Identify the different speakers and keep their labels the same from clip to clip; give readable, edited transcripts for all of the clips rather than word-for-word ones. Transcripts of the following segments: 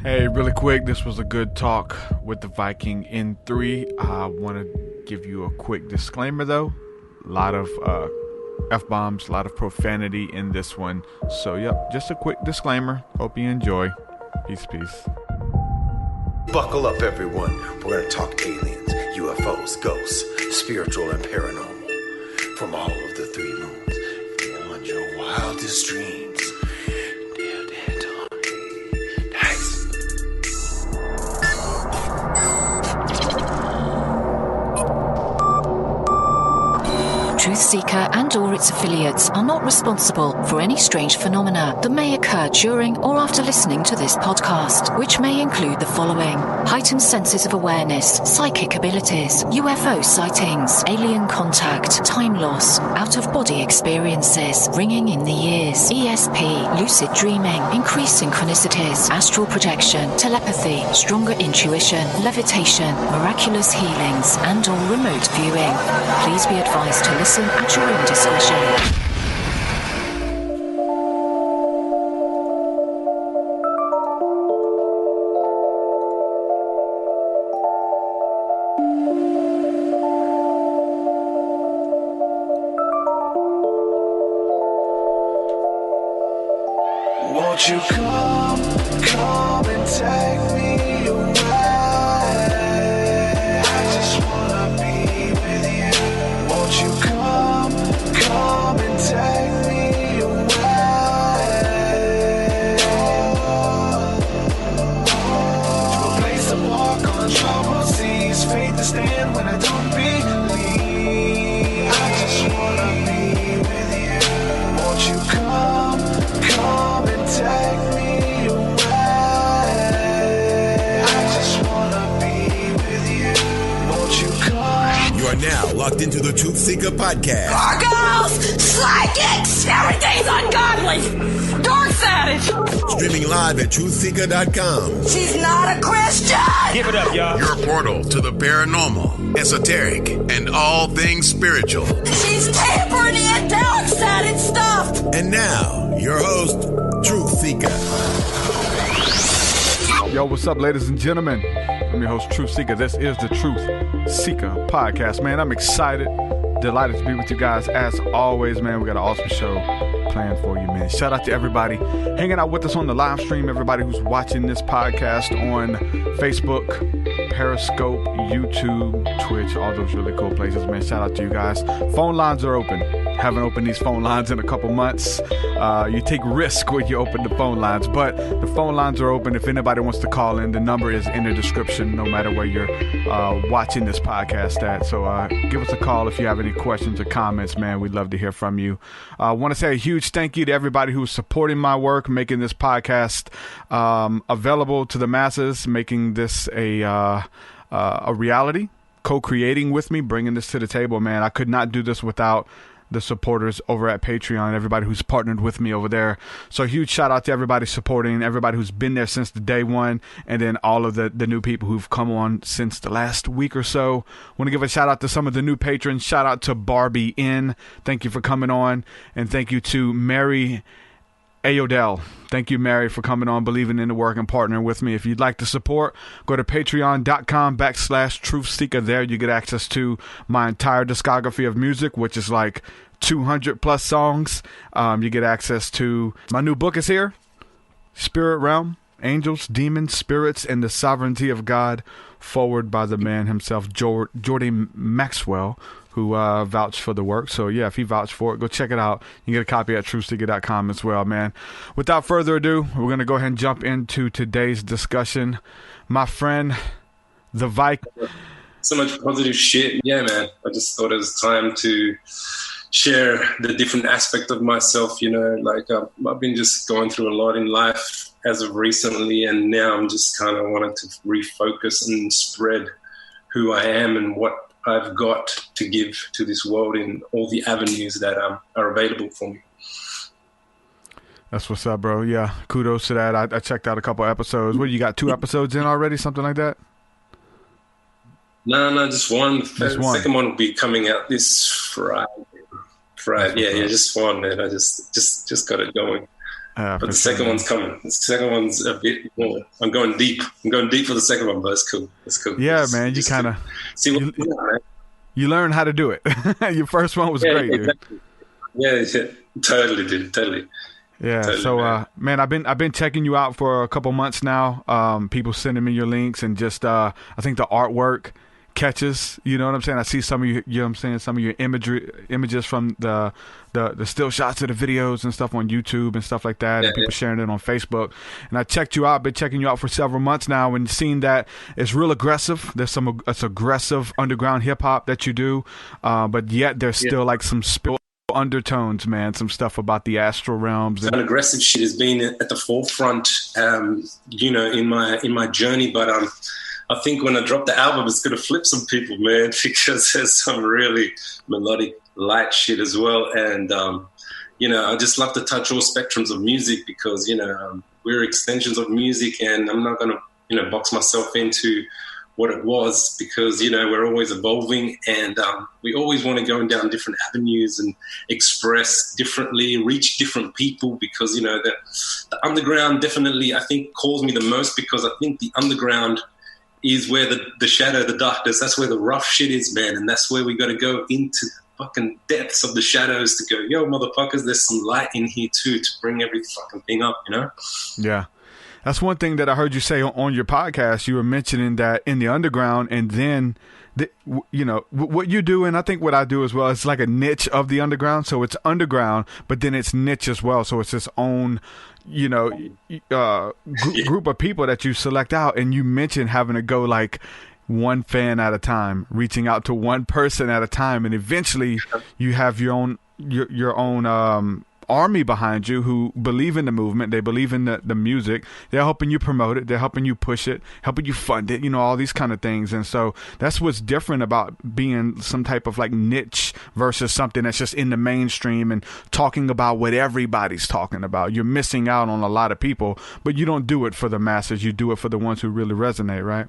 Speaker 1: Hey, really quick, this was a good talk with the Viking N3. I want to give you a quick disclaimer though. A lot of F-bombs, a lot of profanity in this one. So, yep, just a quick disclaimer. Hope you enjoy. Peace, peace.
Speaker 2: Buckle up, everyone. We're going to talk aliens, UFOs, ghosts, spiritual and paranormal. From all of the three moons, beyond your wildest dreams.
Speaker 3: TruthSeekah and or its affiliates are not responsible for any strange phenomena that may occur during or after listening to this podcast, which may include the following: heightened senses of awareness, psychic abilities, UFO sightings, alien contact, time loss, out-of-body experiences, ringing in the ears, ESP, lucid dreaming, increased synchronicities, astral projection, telepathy, stronger intuition, levitation, miraculous healings, and or remote viewing. Please be advised to listen at your own discretion.
Speaker 4: Won't you come and take me away? I just wanna be with you. Won't you come and take me away? To a place to walk on troubled seas, faith to stand when I don't believe. I just wanna be with you. Won't you come and take me away? I just wanna be with you. Won't you come?
Speaker 5: You are now locked into the TruthSeekah Podcast.
Speaker 6: Gargoyles! Psychics! Everything's ungodly! Dark savage!
Speaker 5: Streaming live at TruthSeekah.com.
Speaker 6: She's not a Christian!
Speaker 7: Give it up, y'all.
Speaker 5: Your portal to the paranormal, esoteric, and all things spiritual.
Speaker 6: She's tampering in dark sided stuff!
Speaker 5: And now, your host, TruthSeekah.
Speaker 1: Yo, what's up, ladies and gentlemen? I'm your host, TruthSeekah. This is the TruthSeekah Podcast. Man, I'm excited, delighted to be with you guys. As always, man, we got an awesome show planned for you, man. Shout out to everybody hanging out with us on the live stream, everybody who's watching this podcast on Facebook, Periscope, YouTube, Twitch, all those really cool places, man. Shout out to you guys. Phone lines are open. Haven't opened these phone lines in a couple months. You take risk when you open the phone lines, but the phone lines are open. If anybody wants to call in, the number is in the description, no matter where you're watching this podcast at. So give us a call if you have any questions or comments, man. We'd love to hear from you. I want to say a huge thank you to everybody who's supporting my work, making this podcast available to the masses, making this a reality, co-creating with me, bringing this to the table, man. I could not do this without the supporters over at Patreon, everybody who's partnered with me over there. So a huge shout out to everybody supporting, everybody who's been there since the day one, and then all of the new people who've come on since the last week or so. Want to give a shout out to some of the new patrons. Shout out to Barbie N. Thank you for coming on. And thank you to Mary Ayodell. Thank you, Mary, for coming on, believing in the work, and partnering with me. If you'd like to support, go to patreon.com/TruthSeekah. There you get access to my entire discography of music, which is like 200 plus songs. You get access to my new book is here, Spirit Realm, Angels, Demons, Spirits, and the Sovereignty of God, forward by the man himself, Jordan Maxwell, who vouched for the work. So yeah, if he vouched for it, go check it out. You can get a copy at TruthSeekah.com as well, man. Without further ado, we're going to go ahead and jump into today's discussion. My friend, the Viking.
Speaker 7: So much positive shit. Yeah, man. I just thought it was time to share the different aspect of myself, you know, like I've been just going through a lot in life as of recently, and now I'm just kind of wanting to refocus and spread who I am and what I've got to give to this world in all the avenues that are available for me.
Speaker 1: That's what's up, bro. Yeah, kudos to that. I checked out a couple episodes. What, you got 2 episodes in already, something like that?
Speaker 7: No, just one. The second one will be coming out this Friday. Yeah, just one, man. I just got it going. But the second one's coming. The second one's a bit more. I'm going deep. I'm going deep for the second one, but it's cool. It's cool.
Speaker 1: Yeah, man. You kind of
Speaker 7: see what
Speaker 1: you learn how to do it. Your first one was great,
Speaker 7: exactly.
Speaker 1: dude.
Speaker 7: Yeah, totally, dude. Totally.
Speaker 1: Yeah. Totally, so, man, I've been checking you out for a couple months now. People sending me your links and just I think the artwork catches, you know what I'm saying? I see some of you know what I'm saying, some of your images from the still shots of the videos and stuff on YouTube and stuff like that, and people sharing it on Facebook. And I checked you out, been checking you out for several months now, and seeing that it's real aggressive. There's it's aggressive underground hip hop that you do, but yet there's still like some spiritual undertones, man, some stuff about the astral realms.
Speaker 7: And aggressive shit has been at the forefront, you know, in my journey, but I think when I drop the album, it's going to flip some people, man, because there's some really melodic, light shit as well. And, you know, I just love to touch all spectrums of music because, you know, we're extensions of music, and I'm not going to, you know, box myself into what it was because, you know, we're always evolving, and we always want to go down different avenues and express differently, reach different people because, you know, the underground definitely, I think, calls me the most because I think the underground is where the shadow, the darkness, that's where the rough shit is, man. And that's where we got to go into the fucking depths of the shadows to go, yo, motherfuckers, there's some light in here too to bring every fucking thing up, you know?
Speaker 1: Yeah. That's one thing that I heard you say on your podcast. You were mentioning that in the underground, and then, you know, what you do, and I think what I do as well, it's like a niche of the underground. So it's underground, but then it's niche as well. So it's its own, you know, group of people that you select out. And you mentioned having to go like one fan at a time, reaching out to one person at a time, and eventually you have your own army behind you who believe in the movement. They believe in the music. They're helping you promote it. They're helping you push it, helping you fund it, you know, all these kind of things. And so that's what's different about being some type of like niche versus something that's just in the mainstream and talking about what everybody's talking about. You're missing out on a lot of people, but you don't do it for the masses. You do it for the ones who really resonate, right?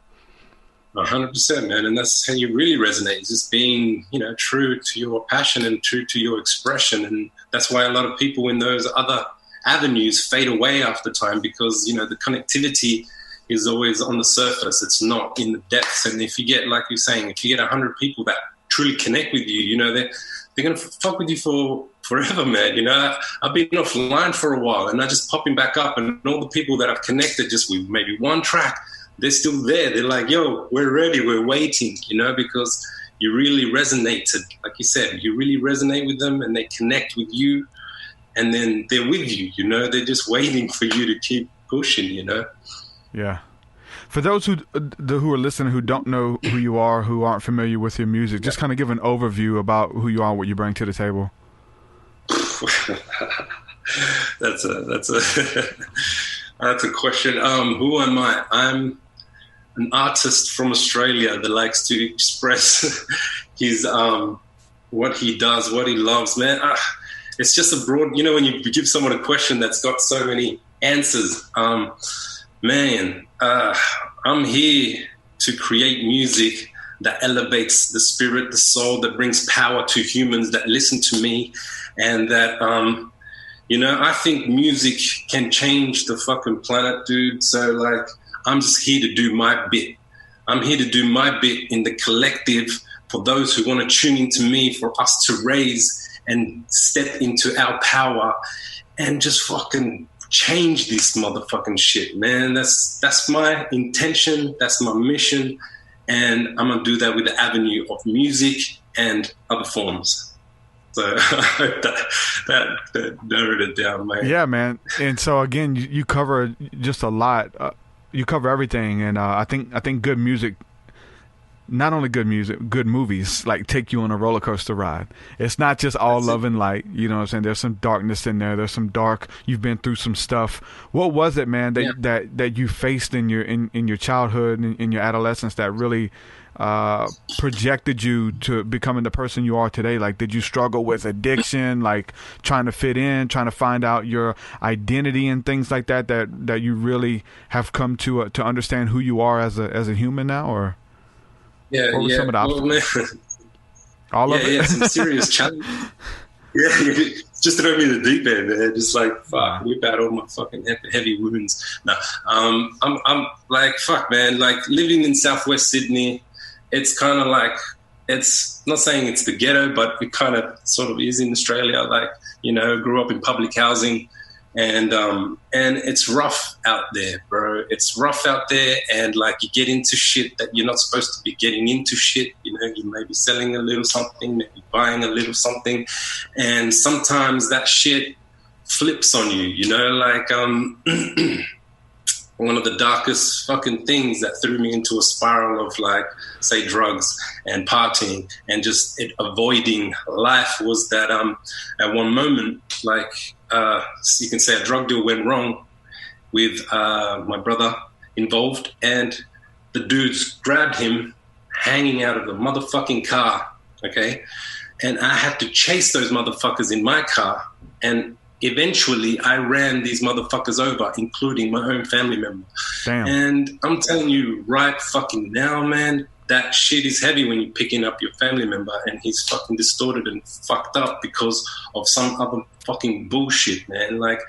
Speaker 7: 100%, man. And that's how you really resonate, just being, you know, true to your passion and true to your expression. And that's why a lot of people in those other avenues fade away after time because, you know, the connectivity is always on the surface. It's not in the depths. And if you get, like you're saying, if you get 100 people that truly connect with you, you know, they're going to fuck with you for forever, man. You know, I've been offline for a while and I just popping back up, and all the people that I've connected just with maybe one track, they're still there. They're like, yo, we're ready. We're waiting, you know, because you really resonated. Like you said, you really resonate with them and they connect with you, and then they're with you, you know, they're just waiting for you to keep pushing, you know?
Speaker 1: Yeah. For those who are listening, who don't know who you are, who aren't familiar with your music, just kind of give an overview about who you are, what you bring to the table.
Speaker 7: That's a question. Who am I? I'm an artist from Australia that likes to express his what he does, what he loves, man. It's just a broad, you know, when you give someone a question that's got so many answers, man, I'm here to create music that elevates the spirit, the soul, that brings power to humans that listen to me, and that, you know, I think music can change the fucking planet, dude. So, like, I'm just here to do my bit. I'm here to do my bit in the collective for those who want to tune into me, for us to raise and step into our power and just fucking change this motherfucking shit, man. That's my intention. That's my mission. And I'm going to do that with the avenue of music and other forms. So I hope that narrowed it down, man.
Speaker 1: Yeah, man. And so again, you cover just a lot. You cover everything, and I think good music, not only good music, good movies, like take you on a roller coaster ride. It's not just all love and light. You know what I'm saying? There's some darkness in there. There's some dark. You've been through some stuff. What was it, man, that you faced in your childhood and in your adolescence that really projected you to becoming the person you are today? Like, did you struggle with addiction, like trying to fit in, trying to find out your identity and things like that you really have come to understand who you are as a human now? Or what were some of the obstacles?
Speaker 7: All of it? Yeah, some serious challenge. Yeah, just throw me in the deep end, man. Just like, fuck, whip out all my fucking heavy wounds. No, I'm like, fuck, man. Like living in Southwest Sydney, it's kind of like, it's not saying it's the ghetto, but it kind of sort of is in Australia. Like, you know, grew up in public housing, and it's rough out there, bro. It's rough out there, and like you get into shit that you're not supposed to be getting into shit. You know, you may be selling a little something, maybe buying a little something, and sometimes that shit flips on you. You know, like one of the darkest fucking things that threw me into a spiral of like, say, drugs and partying and just avoiding life was that at one moment, like you can say a drug deal went wrong with my brother involved, and the dudes grabbed him hanging out of the motherfucking car, okay? And I had to chase those motherfuckers in my car, and eventually I ran these motherfuckers over, including my own family member.
Speaker 1: Damn.
Speaker 7: And I'm telling you right fucking now, man, that shit is heavy when you're picking up your family member and he's fucking distorted and fucked up because of some other fucking bullshit, man. Like,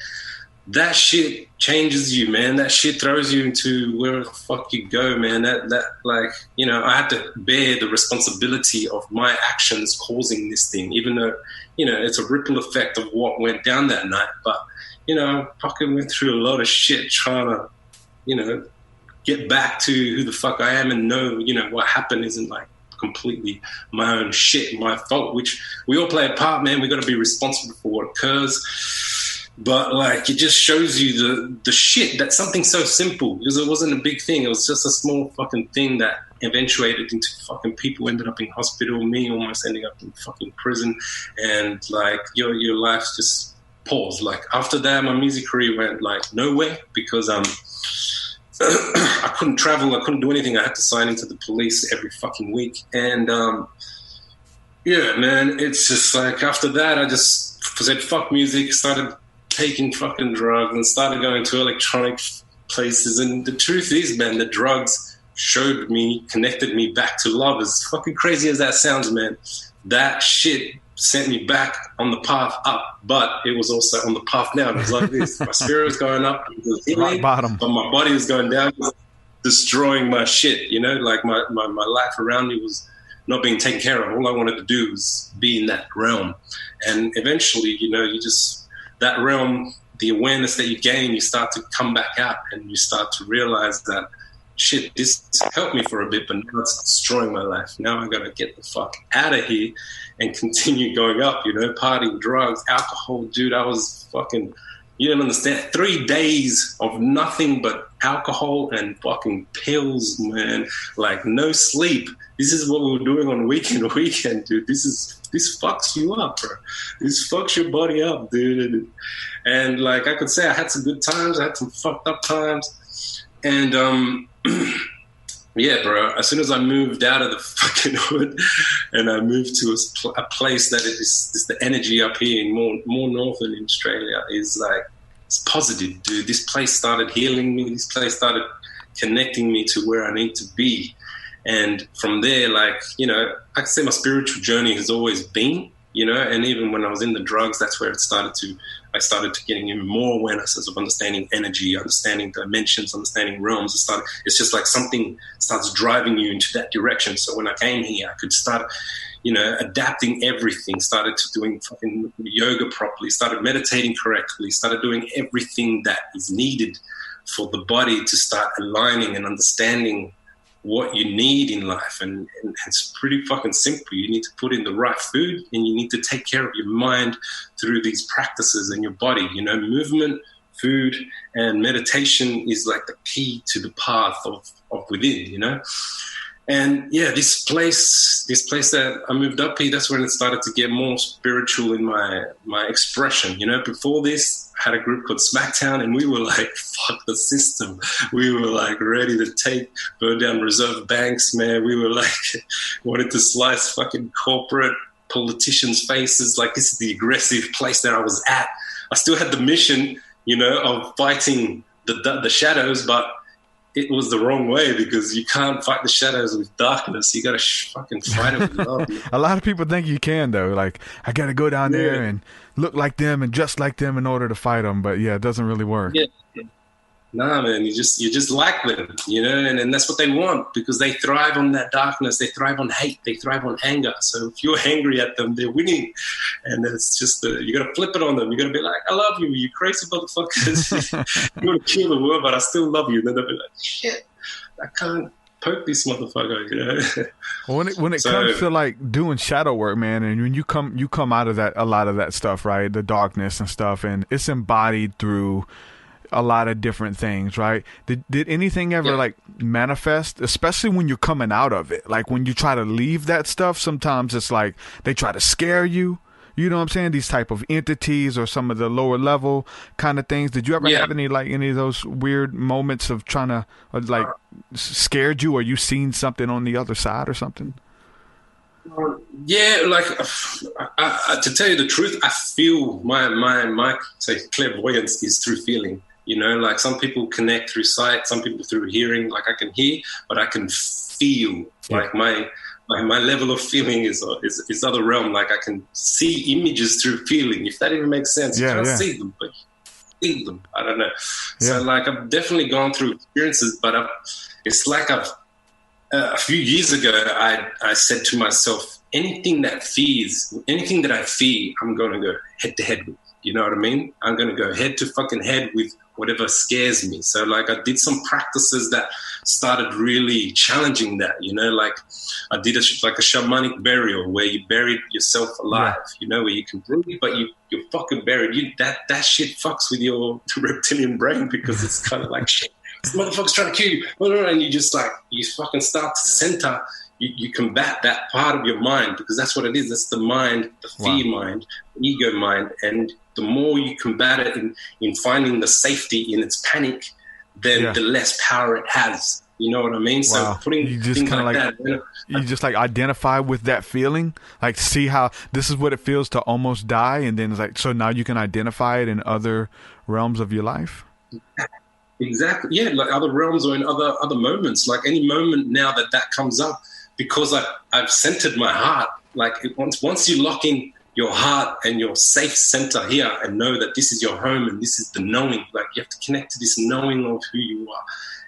Speaker 7: that shit changes you, man. That shit throws you into where the fuck you go, man. That like, you know, I had to bear the responsibility of my actions causing this thing, even though, you know, it's a ripple effect of what went down that night. But, you know, I fucking went through a lot of shit trying to, you know, get back to who the fuck I am and know, you know, what happened isn't like completely my own shit, my fault, which we all play a part, man. We got to be responsible for what occurs. But like, it just shows you the shit that something so simple, because it wasn't a big thing. It was just a small fucking thing that eventuated into fucking people ended up in hospital, me almost ending up in fucking prison. And like your life just paused. Like after that, my music career went like nowhere because I couldn't travel. I couldn't do anything. I had to sign into the police every fucking week. And yeah, man, it's just like after that, I just said, fuck music, started taking fucking drugs and started going to electronic places. And the truth is, man, the drugs showed me, connected me back to love. As fucking crazy as that sounds, man, that shit sent me back on the path up, but it was also on the path down. It was like this. My spirit was going up, it was healing, bottom, but my body was going down, destroying my shit, you know, like my life around me was not being taken care of. All I wanted to do was be in that realm. And eventually, you know, you just, that realm, the awareness that you gain, you start to come back out and you start to realize that, shit, this helped me for a bit, but now it's destroying my life. Now I got to get the fuck out of here and continue going up, you know, partying, drugs, alcohol. Dude, I was fucking, you don't understand. 3 days of nothing but alcohol and fucking pills, man. Like no sleep. This is what we were doing on weekend, dude. This fucks you up, bro. This fucks your body up, dude. And like I could say I had some good times. I had some fucked up times. And yeah, bro, as soon as I moved out of the fucking hood and I moved to a place that is the energy up here in more northern in Australia is like, it's positive, dude. This place started healing me. This place started connecting me to where I need to be. And from there, like, you know, I can say my spiritual journey has always been, you know, and even when I was in the drugs, that's where I started to getting even more awareness of understanding energy, understanding dimensions, understanding realms. It's just like something starts driving you into that direction. So when I came here, I could start, you know, adapting everything, started to doing fucking yoga properly, started meditating correctly, started doing everything that is needed for the body to start aligning and understanding what you need in life. And it's pretty fucking simple. You need to put in the right food and you need to take care of your mind through these practices and your body. You know, movement, food, and meditation is like the key to the path of within, you know. And yeah, this place that I moved up here, that's when it started to get more spiritual in my expression. You know, before this, I had a group called SMACKTOWN, and we were like, fuck the system. We were like ready to burn down reserve banks, man. We were like, wanted to slice fucking corporate politicians' faces. Like, this is the aggressive place that I was at. I still had the mission, you know, of fighting the shadows, but it was the wrong way, because you can't fight the shadows with darkness. You got to fucking fight it with love.
Speaker 1: A lot of people think you can, though. Like, I got to go down there and look like them and dress like them in order to fight them. But yeah, it doesn't really work.
Speaker 7: Yeah. Nah, man, you just like them, you know, and that's what they want, because they thrive on that darkness. They thrive on hate. They thrive on anger. So if you're angry at them, they're winning. And it's just, you got to flip it on them. You got to be like, I love you, you crazy motherfuckers. You want to kill the world, but I still love you. And then they'll be like, shit, I can't poke this motherfucker, you know.
Speaker 1: Well, when it comes to like doing shadow work, man, and when you come out of that, a lot of that stuff, right, the darkness and stuff, and it's embodied through a lot of different things, right? Did anything ever like manifest, especially when you're coming out of it? Like when you try to leave that stuff, sometimes it's like they try to scare you. You know what I'm saying? These type of entities or some of the lower level kind of things. Did you ever have any of those weird moments of trying to like scared you, or you seen something on the other side or something?
Speaker 7: Yeah, like to tell you the truth, I feel my say clairvoyance is through feeling. You know, like some people connect through sight, some people through hearing. Like I can hear, but I can feel. Like my level of feeling is other realm. Like I can see images through feeling. If that even makes sense, you can't see them, but you feel them. I don't know. So like I've definitely gone through experiences, but it's like a few years ago, I said to myself, anything that I fear, I'm going to go head to head with. You know what I mean? I'm going to go head to fucking head with whatever scares me. So like I did some practices that started really challenging that, you know, like I did a shamanic burial where you buried yourself alive, you know, where you can breathe, but you're fucking buried. That shit fucks with your reptilian brain, because it's kind of like, shit, this motherfucker's trying to kill you. And you just like, you fucking start to center, you combat that part of your mind, because that's what it is. That's the mind, the fear mind, the ego mind. And the more you combat it in finding the safety in its panic, then the less power it has. You know what I mean? So putting
Speaker 1: you just
Speaker 7: things
Speaker 1: kind of
Speaker 7: like that.
Speaker 1: You just like identify with that feeling, like see how this is what it feels to almost die. And then it's like, so now you can identify it in other realms of your life.
Speaker 7: Exactly. Yeah, like other realms or in other moments. Like any moment now that comes up, because I've centered my heart. Like once you lock in your heart and your safe center here and know that this is your home and this is the knowing, like you have to connect to this knowing of who you are.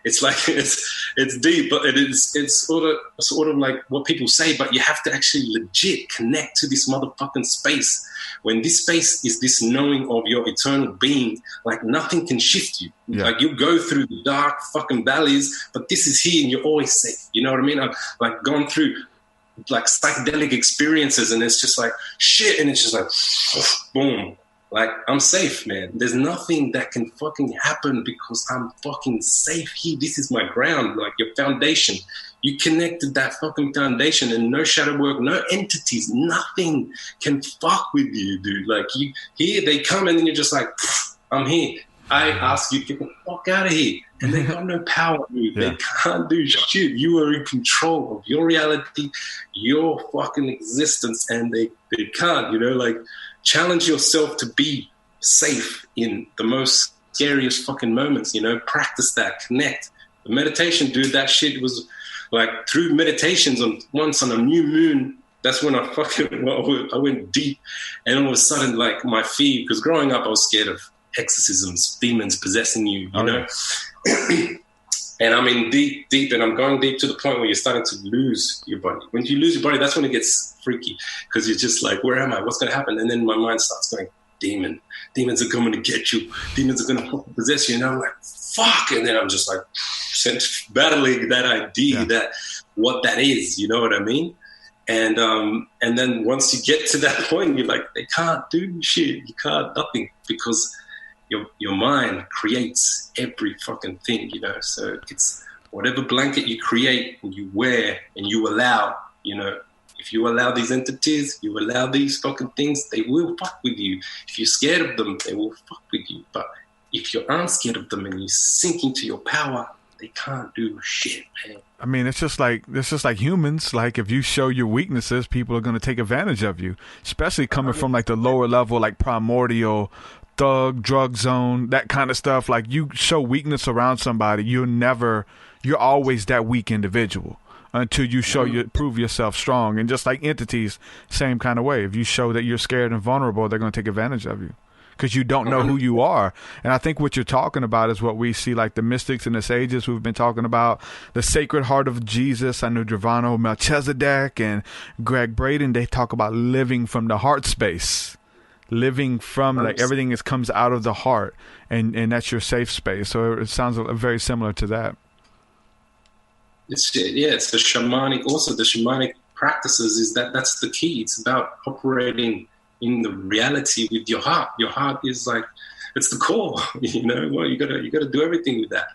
Speaker 7: It's like it's deep, but it's sort of like what people say, but you have to actually legit connect to this motherfucking space. When this space is this knowing of your eternal being, like nothing can shift you. Like you go through the dark fucking valleys, but this is here and you're always safe. You know what I mean? I've like gone through like psychedelic experiences and it's just like shit, and it's just like boom. Like, I'm safe, man. There's nothing that can fucking happen because I'm fucking safe here. This is my ground, like your foundation. You connected that fucking foundation and no shadow work, no entities, nothing can fuck with you, dude. Like, you here, they come and then you're just like, I'm here. I ask you, get the fuck out of here. And they got no power, dude. They can't do shit. You are in control of your reality, your fucking existence, and they can't, you know, like, challenge yourself to be safe in the most scariest fucking moments, you know, practice that, connect. The meditation, dude, that shit was like through meditations once on a new moon, that's when I went deep, and all of a sudden, like my fear, because growing up I was scared of exorcisms, demons possessing you, you know? And I'm in deep, and I'm going deep to the point where you're starting to lose your body. When you lose your body, that's when it gets freaky, because you're just like, where am I? What's going to happen? And then my mind starts going, demons are coming to get you. Demons are going to possess you. And I'm like, fuck. And then I'm just like battling that idea that what that is, you know what I mean? And then once you get to that point, you're like, they can't do shit. You can't, nothing, because your mind creates every fucking thing, you know. So it's whatever blanket you create and you wear and you allow, you know, if you allow these entities, you allow these fucking things, they will fuck with you. If you're scared of them, they will fuck with you. But if you aren't scared of them and you sink into your power, they can't do shit, man.
Speaker 1: I mean, it's just like humans. Like, if you show your weaknesses, people are going to take advantage of you, especially coming from like the lower level, like primordial thug, drug zone, that kind of stuff. Like, you show weakness around somebody, you're always that weak individual until you prove yourself strong. And just like entities, same kind of way. If you show that you're scared and vulnerable, they're going to take advantage of you because you don't know who you are. And I think what you're talking about is what we see, like the mystics and the sages who've been talking about, the Sacred Heart of Jesus. I know Giovanni Melchizedek and Greg Braden, they talk about living from the heart space. Living from, like, everything comes out of the heart, and that's your safe space. So it sounds very similar to that.
Speaker 7: It's the shamanic. Also, the shamanic practices that's the key. It's about operating in the reality with your heart. Your heart is like, it's the core. Well, you gotta do everything with that.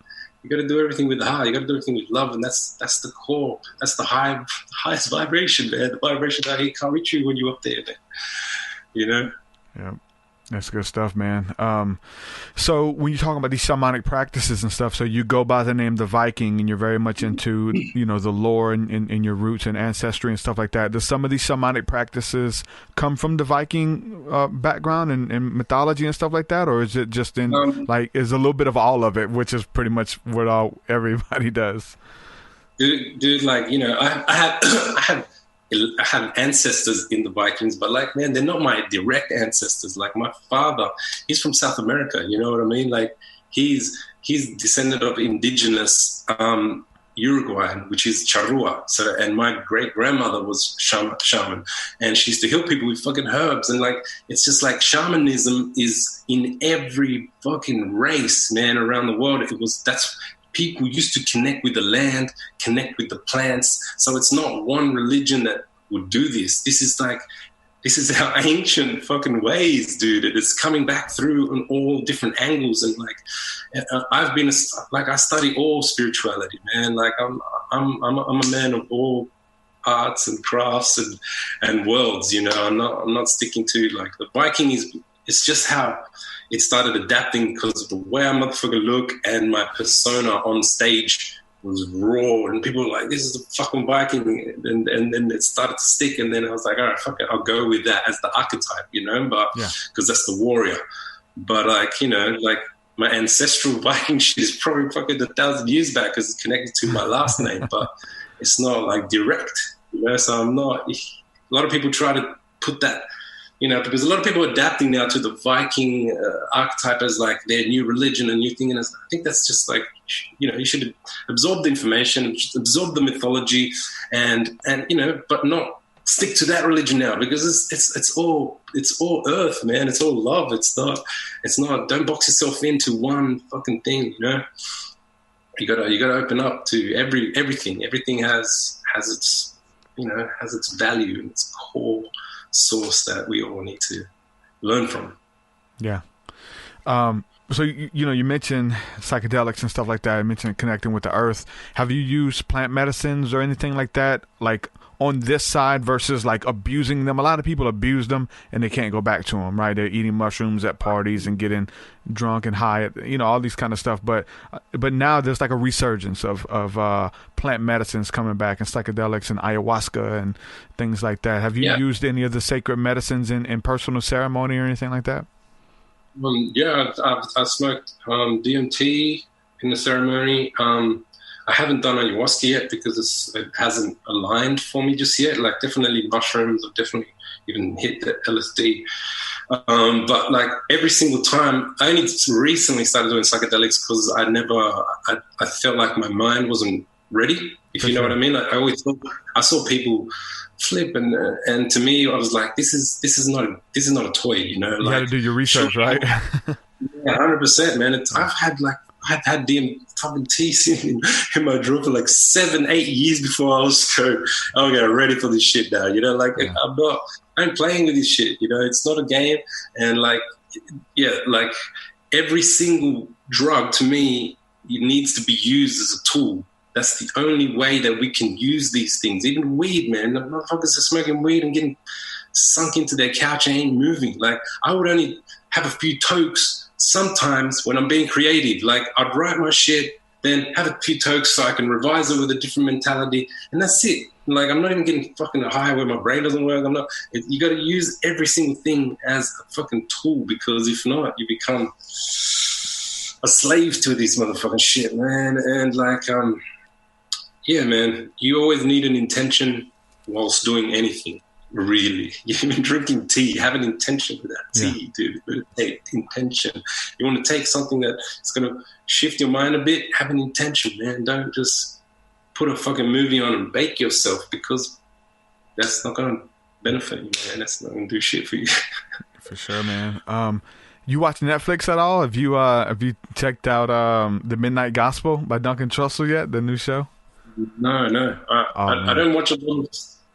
Speaker 7: You gotta do everything with the heart. You gotta do everything with love, and that's the core. That's the highest vibration, man. The vibration out here can't reach you when you're up there, man.
Speaker 1: Yeah. That's good stuff, man. So when you're talking about these shamanic practices and stuff, so you go by the name The Viking, and you're very much into, the lore and your roots and ancestry and stuff like that. Does some of these shamanic practices come from the Viking background and mythology and stuff like that? Or is it just is a little bit of all of it, which is pretty much what everybody does?
Speaker 7: Dude, I have ancestors in the Vikings, but like, man, they're not my direct ancestors. Like, my father, he's from South America. You know what I mean? Like, he's descendant of indigenous Uruguayan, which is Charrua. So, and my great grandmother was shaman, and she used to heal people with fucking herbs. And like, it's just like shamanism is in every fucking race, man, around the world. People used to connect with the land, connect with the plants. So it's not one religion that would do this. This is our ancient fucking ways, dude. It's coming back through on all different angles. And like, I study all spirituality, man. Like, I'm a man of all arts and crafts and worlds. I'm not sticking to, like, the Viking it's just how it started adapting because of the way I motherfucker look, and my persona on stage was raw, and people were like, this is the fucking Viking, and then it started to stick, and then I was like, all right, fuck it, I'll go with that as the archetype, but because that's the warrior. But like my ancestral Viking shit is probably fucking 1,000 years back because it's connected to my last name, but it's not like direct, so I'm not. A lot of people try to put that, because a lot of people are adapting now to the Viking archetype as like their new religion and new thing. And I think that's just like, you should absorb the information, absorb the mythology, and but not stick to that religion now, because it's all earth, man. It's all love. It's not. Don't box yourself into one fucking thing. You gotta open up to everything. Everything has its value and its core source that we all need to learn from.
Speaker 1: Yeah. So, you mentioned psychedelics and stuff like that. You mentioned connecting with the earth. Have you used plant medicines or anything like that, like on this side versus like abusing them? A lot of people abuse them and they can't go back to them, right? They're eating mushrooms at parties and getting drunk and high, all these kind of stuff. But now there's like a resurgence of plant medicines coming back, and psychedelics and ayahuasca and things like that. Have you used any of the sacred medicines in personal ceremony or anything like that?
Speaker 7: I smoked DMT in the ceremony. I haven't done ayahuasca yet because it hasn't aligned for me just yet. Like, definitely mushrooms, I've definitely even hit the LSD. But like, every single time, I only recently started doing psychedelics because I felt like my mind wasn't ready, if you know what I mean. Like, I always thought, I saw people flip, and to me, I was like, this is not a toy, You
Speaker 1: got to do your research, right?
Speaker 7: Yeah, 100%, man. I've had DMT in my drawer for like 7-8 years before I was ready for this shit now. I'm playing with this shit. It's not a game. And like every single drug to me, it needs to be used as a tool. That's the only way that we can use these things. Even weed, man. The motherfuckers are smoking weed and getting sunk into their couch and ain't moving. Like, I would only have a few tokes sometimes when I'm being creative. Like, I'd write my shit, then have a few tokes so I can revise it with a different mentality, and that's it. Like, I'm not even getting fucking high where my brain doesn't work. You got to use every single thing as a fucking tool, because if not, you become a slave to this motherfucking shit, man. And like, yeah, man, you always need an intention whilst doing anything, really. You've been drinking tea, have an intention with that tea, dude. Meditate, intention. You want to take something that's going to shift your mind a bit, have an intention, man. Don't just put a fucking movie on and bake yourself, because that's not going to benefit you, man. That's not going to do shit for you.
Speaker 1: For sure, man. You watch Netflix at all? Have you checked out The Midnight Gospel by Duncan Trussell yet, the new show?
Speaker 7: No. I don't watch a lot of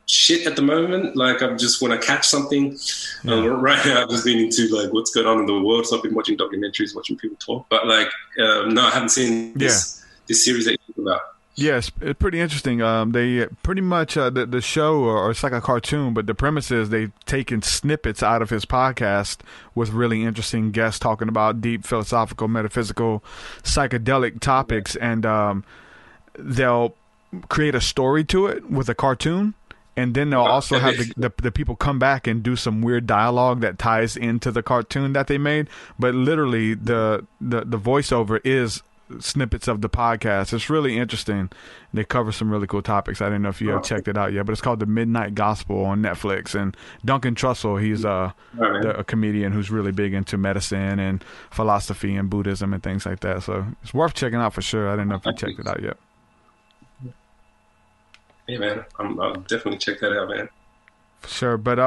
Speaker 7: shit at the moment. Like, I'm just, when I catch something, right now I've just been into like what's going on in the world. So I've been watching documentaries, watching people talk. But like, no, I haven't seen this series that you talk about.
Speaker 1: Yes, it's pretty interesting. They pretty much the show, or it's like a cartoon, but the premise is they've taken snippets out of his podcast with really interesting guests talking about deep philosophical, metaphysical, psychedelic topics, and they'll create a story to it with a cartoon, and then they'll also have the people come back and do some weird dialogue that ties into the cartoon that they made. But literally, the voiceover is snippets of the podcast. It's really interesting. They cover some really cool topics. I didn't know if you have checked it out yet, but it's called The Midnight Gospel on Netflix. And Duncan Trussell, he's a comedian who's really big into medicine and philosophy and Buddhism and things like that. So it's worth checking out for sure. I didn't know if you checked it out yet.
Speaker 7: Yeah, man. I'll definitely check that out, man.
Speaker 1: For sure. But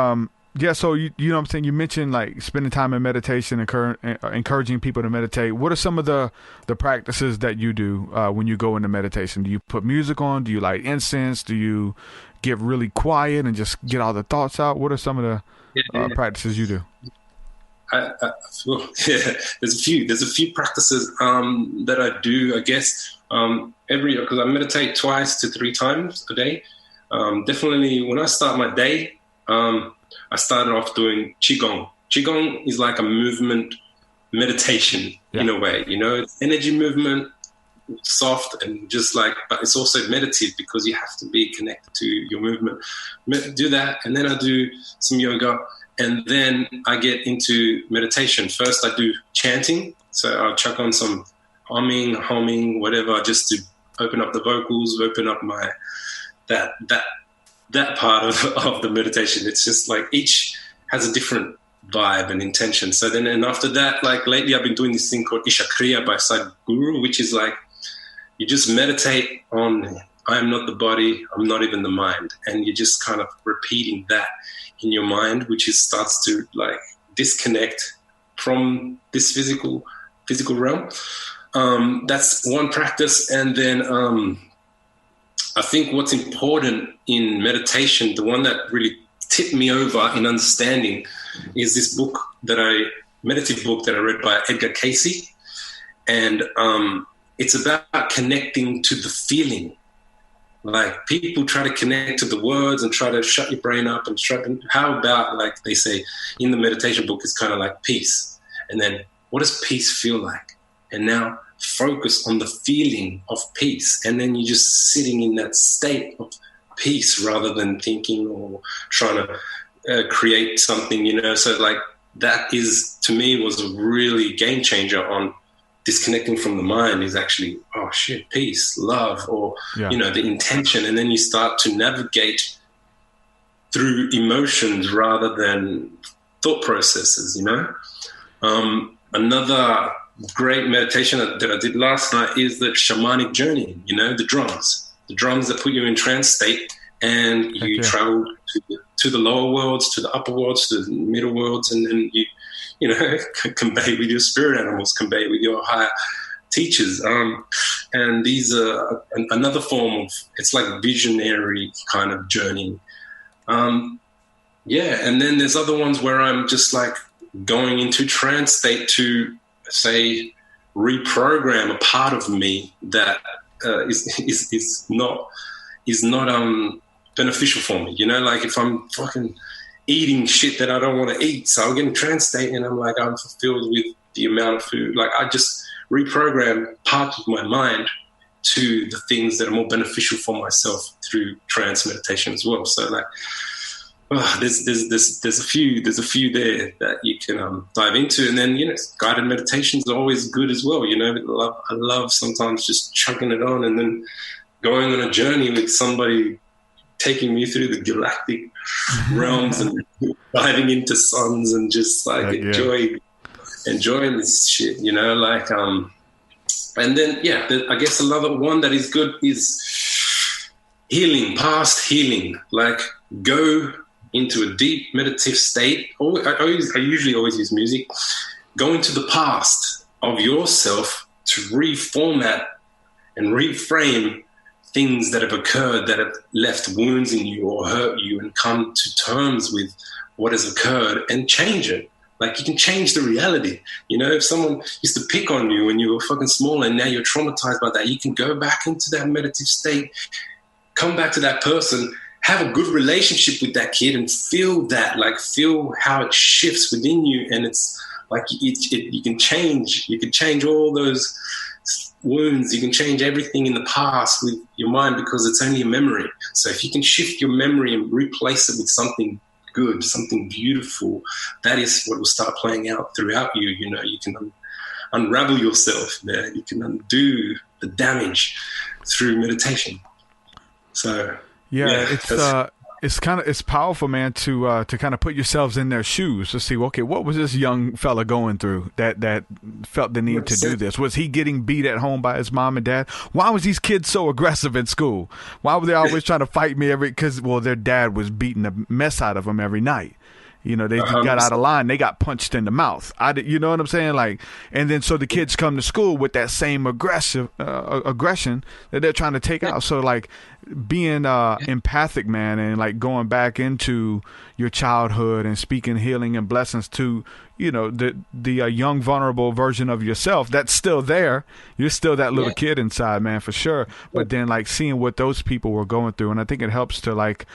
Speaker 1: yeah, so you know what I'm saying? You mentioned like spending time in meditation, encouraging people to meditate. What are some of the practices that you do when you go into meditation? Do you put music on? Do you light incense? Do you get really quiet and just get all the thoughts out? What are some of the practices you do?
Speaker 7: There's a few practices that I do, I guess, because I meditate 2 to 3 times a day. Definitely when I start my day, I started off doing Qigong. Qigong is like a movement meditation in a way, you know, it's energy movement, soft and just like, but it's also meditative because you have to be connected to your movement. Do that. And then I do some yoga, and then I get into meditation. First I do chanting. So I'll chuck on some humming, whatever, just to open up the vocals, open up my, that part of the meditation. It's just like each has a different vibe and intention. So then, and after that, like lately I've been doing this thing called Ishakriya by Sadhguru, which is like, you just meditate on, I am not the body, I'm not even the mind. And you're just kind of repeating that in your mind, which starts to like disconnect from this physical realm. That's one practice. And then, I think what's important in meditation, the one that really tipped me over in understanding, is this meditative book that I read by Edgar Cayce. And it's about connecting to the feeling. Like, people try to connect to the words and try to shut your brain up and how about, like they say in the meditation book, it's kind of like peace. And then what does peace feel like? And now focus on the feeling of peace, and then you're just sitting in that state of peace rather than thinking or trying to create something, you know. So like that is, to me, was a really game changer on disconnecting from the mind. Is actually, oh shit, peace, love, or you know, the intention. And then you start to navigate through emotions rather than thought processes, you know. Another great meditation that I did last night is the shamanic journey, you know, the drums that put you in trance state, and you travel to the lower worlds, to the upper worlds, to the middle worlds, and then you know, convey with your spirit animals, convey with your higher teachers. And these are another form of, it's like a visionary kind of journey. And then there's other ones where I'm just like going into trance state to, say, reprogram a part of me that is not beneficial for me. You know, like if I'm fucking eating shit that I don't want to eat, so I'll get in trance state and I'm like, I'm fulfilled with the amount of food. Like, I just reprogram parts of my mind to the things that are more beneficial for myself through trance meditation as well. So like, there's a few there that you can dive into, and then guided meditations are always good as well. I love sometimes just chugging it on and then going on a journey with somebody, taking me through the galactic realms and diving into suns and just like enjoying this shit. And then I guess another one that is good is healing, past healing. Like go into a deep meditative state. I usually always use music. Go into the past of yourself to reformat and reframe things that have occurred that have left wounds in you or hurt you, and come to terms with what has occurred and change it. Like you can change the reality. If someone used to pick on you when you were fucking small and now you're traumatized by that, you can go back into that meditative state, come back to that person, have a good relationship with that kid and feel that, like feel how it shifts within you. And it's like you can change all those wounds. You can change everything in the past with your mind because it's only a memory. So if you can shift your memory and replace it with something good, something beautiful, that is what will start playing out throughout you. You can unravel yourself there. You can undo the damage through meditation. So
Speaker 1: it's powerful, man, to kind of put yourselves in their shoes to see, okay, what was this young fella going through that felt the need to do this? Was he getting beat at home by his mom and dad? Why was these kids so aggressive in school? Why were they always trying to fight me because their dad was beating the mess out of them every night. They got out of line. They got punched in the mouth. You know what I'm saying? Like, and then so the kids come to school with that same aggression that they're trying to take out. So like being empathic, man, and like going back into your childhood and speaking healing and blessings to the young vulnerable version of yourself that's still there. You're still that little kid inside, man, for sure. But then like seeing what those people were going through, and I think it helps to like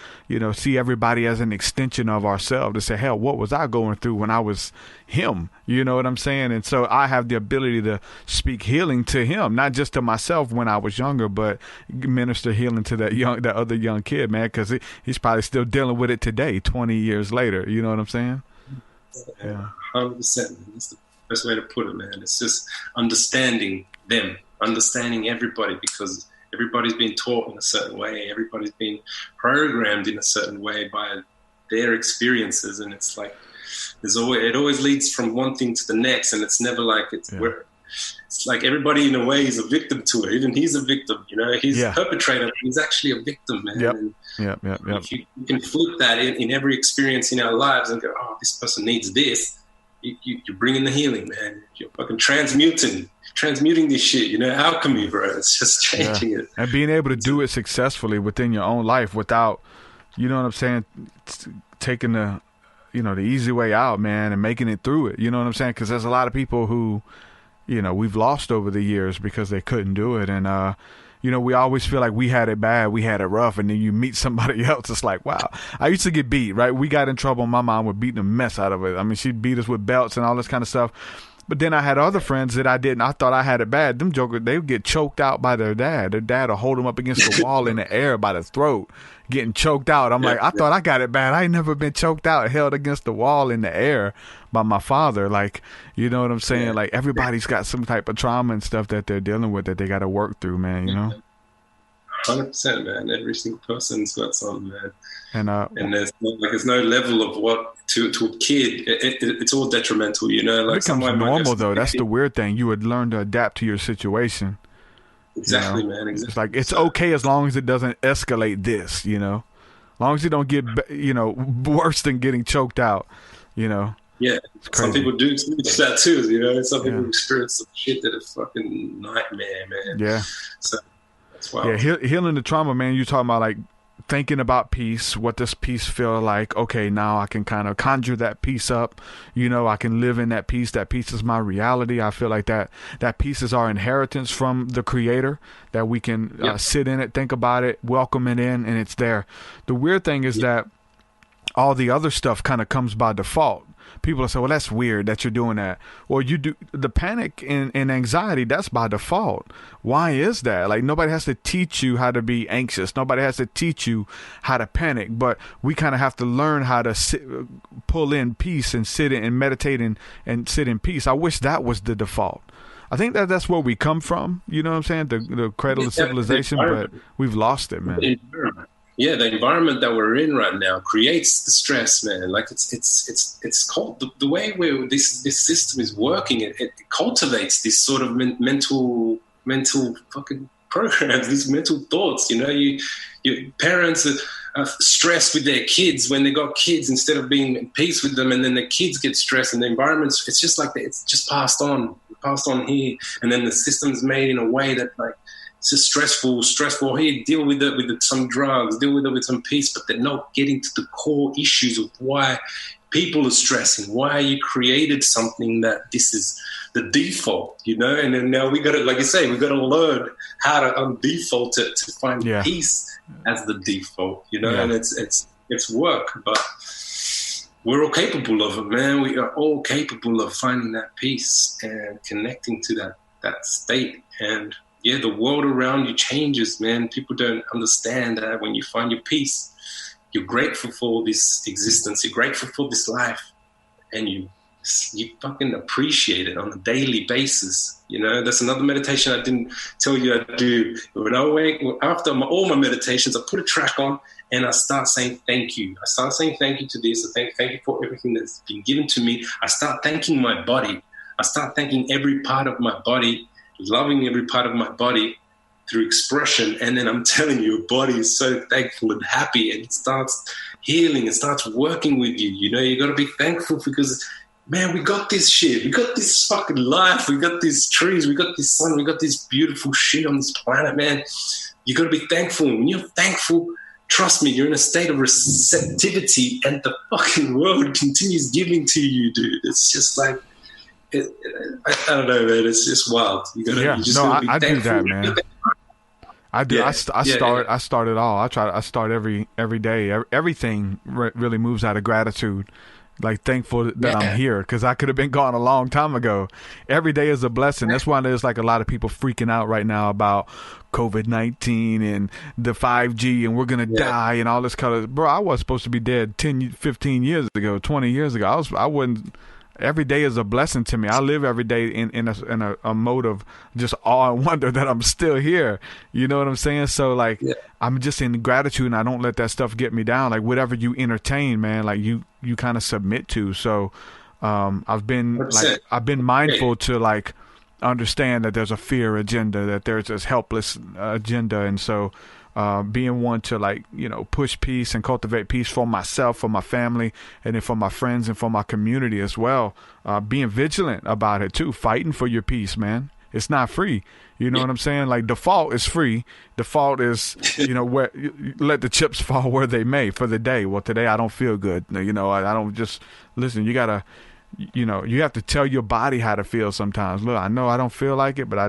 Speaker 1: see everybody as an extension of ourselves, to say, hell, what was I going through when I was him? You know what I'm saying? And so I have the ability to speak healing to him, not just to myself when I was younger, but minister healing to that other young kid, man, because he's probably still dealing with it today, 20 years later. You know what I'm saying?
Speaker 7: Yeah. 100%. That's the best way to put it, man. It's just understanding them, understanding everybody, because everybody's been taught in a certain way. Everybody's been programmed in a certain way by their experiences, and it's like it always leads from one thing to the next, and it's never like it's like everybody in a way is a victim to it. Even he's a victim, he's a perpetrator, but he's actually a victim, man. Yep. If you can flip that in every experience in our lives and go, oh, this person needs this, you're bringing the healing, man. You're fucking transmuting this shit, alchemy, bro. It's just changing it. And
Speaker 1: being able to do it successfully within your own life without, you know what I'm saying, taking the easy way out, man, and making it through it. You know what I'm saying? Because there's a lot of people who, we've lost over the years because they couldn't do it. And, we always feel like we had it bad, we had it rough, and then you meet somebody else. It's like, wow. I used to get beat, right? We got in trouble. My mom would beat the mess out of it. I mean, she'd beat us with belts and all this kind of stuff. But then I had other friends that I thought I had it bad. Them jokers, they would get choked out by their dad. Their dad would hold them up against the wall in the air by the throat, getting choked out. I'm like, I thought I got it bad. I ain't never been choked out, held against the wall in the air by my father. Like, you know what I'm saying? Like, everybody's got some type of trauma and stuff that they're dealing with that they got to work through, man,
Speaker 7: 100%, man. Every single person's got something, man. And there's no level of what to a kid. It's all detrimental, Like
Speaker 1: it becomes normal, though. That's the weird thing. You would learn to adapt to your situation.
Speaker 7: Exactly, man. Exactly.
Speaker 1: It's like it's okay as long as it doesn't escalate this, As long as you don't get, worse than getting choked out,
Speaker 7: Yeah, some people do that too, Some people experience some shit that is fucking nightmare, man.
Speaker 1: Yeah.
Speaker 7: So that's why.
Speaker 1: Yeah, healing the trauma, man. You're talking about like thinking about peace. What does peace feel like? Okay, now I can kind of conjure that peace up. I can live in that peace. That peace is my reality. I feel like that peace is our inheritance from the Creator. That we can sit in it, think about it, welcome it in, and it's there. The weird thing is that all the other stuff kind of comes by default. people will say, well, that's weird that you're doing that. Well, you do the panic and anxiety. That's by default. Why is that? Like, nobody has to teach you how to be anxious. Nobody has to teach you how to panic, but we kind of have to learn how to pull in peace and sit in and meditate and sit in peace. I wish that was the default. I think that's where we come from. You know what I'm saying? The cradle of civilization, but we've lost it, man.
Speaker 7: Yeah, the environment that we're in right now creates the stress, man. Like it's called the way where this system is working. It cultivates this sort of mental fucking programs, these mental thoughts. You know, your parents are stressed with their kids when they got kids instead of being at peace with them, and then the kids get stressed, and the environment's it's just like it's just passed on here, and then the system's made in a way that like. It's just stressful. Hey, deal with it with some drugs, deal with it with some peace, but they're not getting to the core issues of why people are stressing, why you created something that this is the default, you know? And then now we got to, like you say, we got to learn how to undefault it to find peace as the default, you know? And it's work, but we're all capable of it, man. We are all capable of finding that peace and connecting to that state. And yeah, the world around you changes, man. People don't understand that when you find your peace, you're grateful for this existence, you're grateful for this life, and you fucking appreciate it on a daily basis. You know, that's another meditation I didn't tell you I do. When I wake, after all my meditations, I put a track on and I start saying thank you. I start saying thank you to this. I thank you for everything that's been given to me. I start thanking my body. I start thanking every part of my body, loving every part of my body through expression. And then I'm telling you, your body is so thankful and happy, and it starts healing, it starts working with you. You know, you got to be thankful because, man, we got this shit. We got this fucking life. We got these trees. We got this sun. We got this beautiful shit on this planet, man. You got to be thankful. When you're thankful, trust me, you're in a state of receptivity, and the fucking world continues giving to you, dude. It's just like, I don't know, man. It's just wild. You gotta,
Speaker 1: I do that, man. I do. I start it all. I start every day. Everything really moves out of gratitude. Like, thankful that I'm here, because I could have been gone a long time ago. Every day is a blessing. That's why there's like a lot of people freaking out right now about COVID-19 and the 5G and we're going to die and all this kind of, bro, I was supposed to be dead 10, 15 years ago, 20 years ago. Every day is a blessing to me. I live every day in a mode of just awe and wonder that I'm still here. You know what I'm saying? So like, I'm just in gratitude, and I don't let that stuff get me down. Like, whatever you entertain, man, like you kind of submit to. So I've been mindful to like understand that there's a fear agenda, that there's this helpless agenda, and so being one to, like, you know, push peace and cultivate peace for myself, for my family, and then for my friends and for my community as well. Being vigilant about it too, fighting for your peace, man. It's not free. You know what I'm saying? Like, default is free. Default is, you know, where let the chips fall where they may for the day. Well, today I don't feel good. You know, I don't just listen. You gotta, you know, you have to tell your body how to feel sometimes. Look, I know I don't feel like it, but I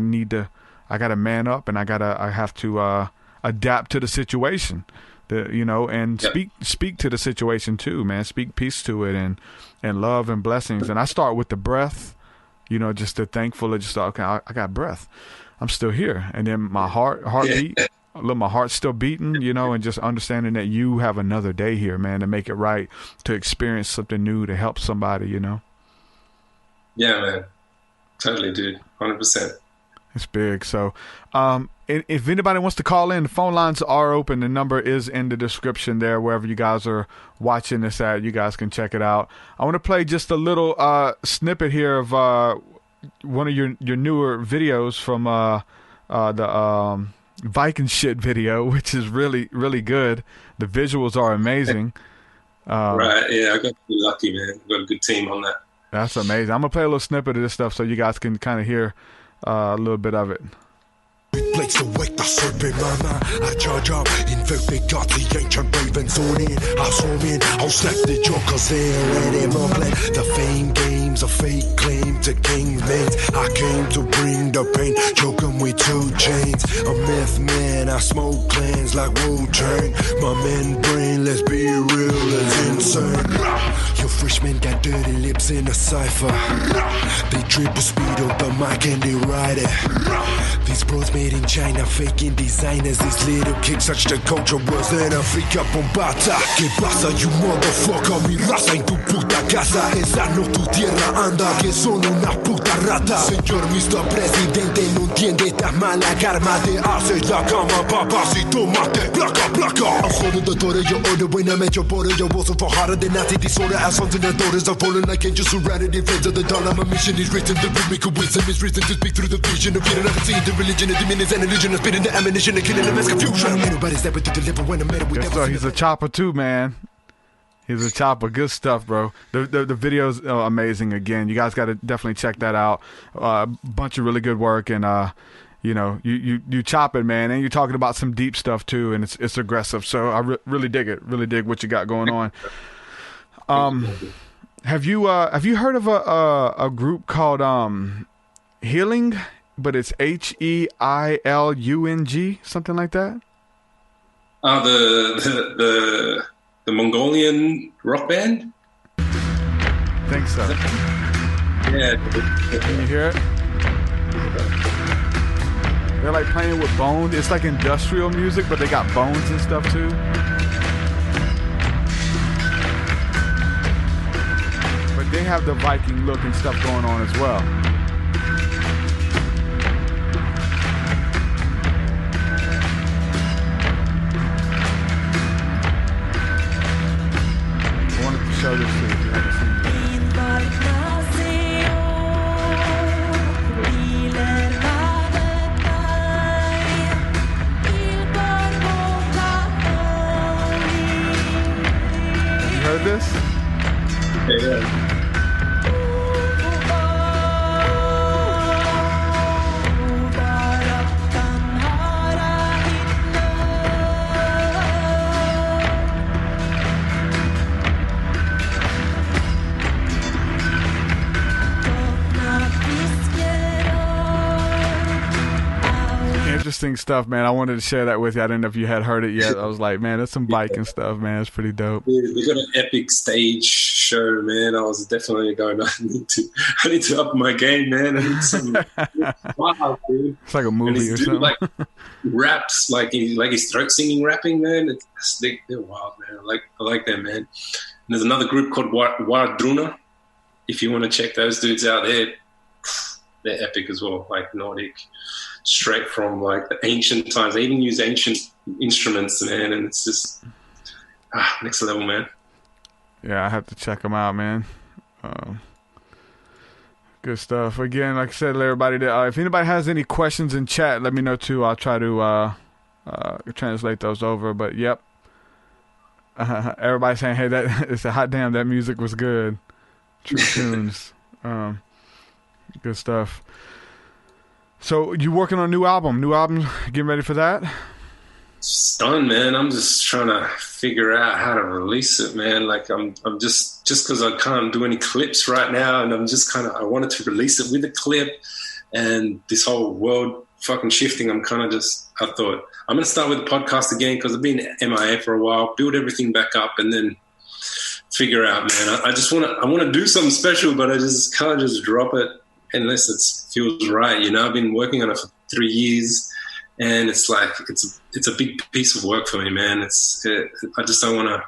Speaker 1: gotta man up, and I have to adapt to the situation, and speak to the situation too, man. Speak peace to it and love and blessings. And I start with the breath, you know, just the thankful, just okay, I got breath, I'm still here, and then my heartbeat, look, my heart's still beating, you know, and just understanding that you have another day here, man, to make it right, to experience something new, to help somebody, you know. Yeah,
Speaker 7: man, totally, dude, 100%.
Speaker 1: It's big. So if anybody wants to call in, the phone lines are open. The number is in the description there, wherever you guys are watching this at. You guys can check it out. I want to play just a little snippet here of one of your newer videos from the Viking shit video, which is really, really good. The visuals are amazing.
Speaker 7: Right, yeah, I got lucky, man. Got a good team on that.
Speaker 1: That's amazing. I'm going to play a little snippet of this stuff so you guys can kind of hear a little bit of it.
Speaker 8: place to wake the serpent mama. I charge up, infect got the ancient ravens on in. I swarm in, I'll snap the jokers there and immaculate. The fame games, a fake claim to king's names. I came to bring the pain, choke 'em with 2 chains. A myth man, I smoke clans like Wu-Tang. My men brain, let's be real, is insane. Your freshmen got dirty lips in a cipher. They triple speed of the mic and they ride it. These bros made in China, faking designers. These little kids touch the culture was en África bombata. ¿Qué pasa, you motherfucker? Mi raza en tu puta casa. Esa no tu tierra, anda, que son una puta rata. Señor Mr. Presidente, no entiende esta mala karma. Te hace la cama, papacito, mate, placa, placa. Ojo de Torre, yo order when I met your border. Yo wasn't for harder than Nazi disorder. As sons and their daughters are falling, I can't just surround it. Defense of the dollar, my mission is written. The rhythmical wisdom is written to speak through the vision of fear. Never seen the religion, the dominions and illusion. I'm spitting the ammunition and killing the mass confusion. Ain't nobody stepping to deliver when I'm with
Speaker 1: so he's a chopper too, man. He's a chopper. Good stuff, bro. The video's amazing. Again, you guys got to definitely check that out. Bunch of really good work, and you know, you chop it, man, and you're talking about some deep stuff too, and it's aggressive. So I really dig it. Really dig what you got going on. Have you heard of a group called Healing? But it's HEILUNG, something like that.
Speaker 7: The Mongolian rock band.
Speaker 1: Think so.
Speaker 7: Yeah.
Speaker 1: Can you hear it? They're like playing with bones. It's like industrial music, but they got bones and stuff too. But they have the Viking look and stuff going on as well. Show this to you if you haven't seen it. You heard this?
Speaker 7: Yeah.
Speaker 1: Interesting stuff, man. I wanted to share that with you. I didn't know if you had heard it yet. I was like, man, that's some Viking stuff, man. It's pretty dope.
Speaker 7: Yeah, we got an epic stage show, man. I was definitely going, I need to up my game, man. I need some wow, dude.
Speaker 1: It's like a movie or something.
Speaker 7: Like raps, like he's throat singing rapping, man. They're wild, man. I like them, man. And there's another group called Wardruna. If you want to check those dudes out, they're epic as well, like Nordic, straight from like the ancient times. They even use ancient instruments, man, and it's just next level, man.
Speaker 1: Yeah, I have to check them out, man. Good stuff. Again, like I said to everybody, if anybody has any questions in chat, let me know too. I'll try to translate those over. But yep, everybody's saying, hey, that it's a hot damn. That music was good. True tunes. Good stuff. So you working on a new album? Getting ready for that?
Speaker 7: It's done, man. I'm just trying to figure out how to release it, man. Like I'm just because I can't do any clips right now, and I'm just I wanted to release it with a clip, and this whole world fucking shifting. I thought I'm gonna start with the podcast again because I've been MIA for a while, build everything back up, and then figure out, man. I want to do something special, but I just can't just drop it unless it feels right. You know, I've been working on it for 3 years, and it's like it's a big piece of work for me, man. I just don't want to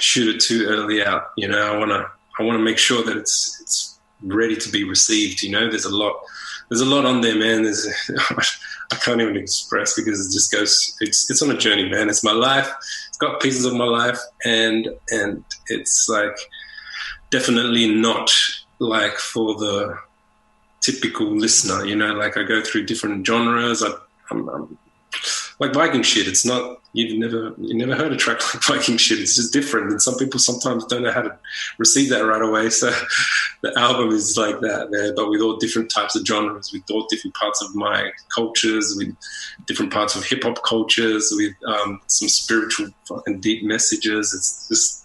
Speaker 7: shoot it too early out. You know, I want to make sure that it's ready to be received. You know, there's a lot on there, man. I can't even express because it just goes. It's on a journey, man. It's my life. It's got pieces of my life, and it's like definitely not like for the typical listener. You know, like I go through different genres. I'm like Viking shit. It's not, you never heard a track like Viking shit. It's just different. And some people sometimes don't know how to receive that right away. So the album is like that, man, but with all different types of genres, with all different parts of my cultures, with different parts of hip hop cultures, with some spiritual fucking deep messages. It's just,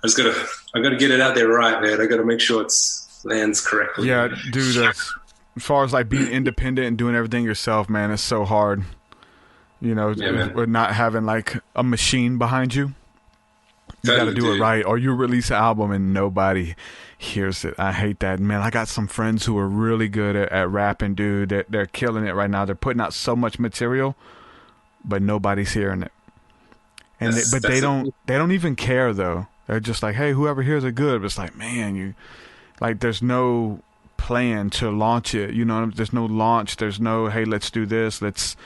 Speaker 7: I gotta get it out there right, man. I gotta make sure it's lands correctly.
Speaker 1: Yeah, dude, as far as like being independent and doing everything yourself, man, it's so hard. You know, with not having like a machine behind you. You got to do it right, or you release an album and nobody hears it. I hate that, man. I got some friends who are really good at rapping, dude. They're killing it right now. They're putting out so much material, but nobody's hearing it. And they don't even care though. They're just like, hey, whoever hears it good. But it's like, man, there's no plan to launch it. You know, there's no launch. There's no, hey, let's do this. Let's,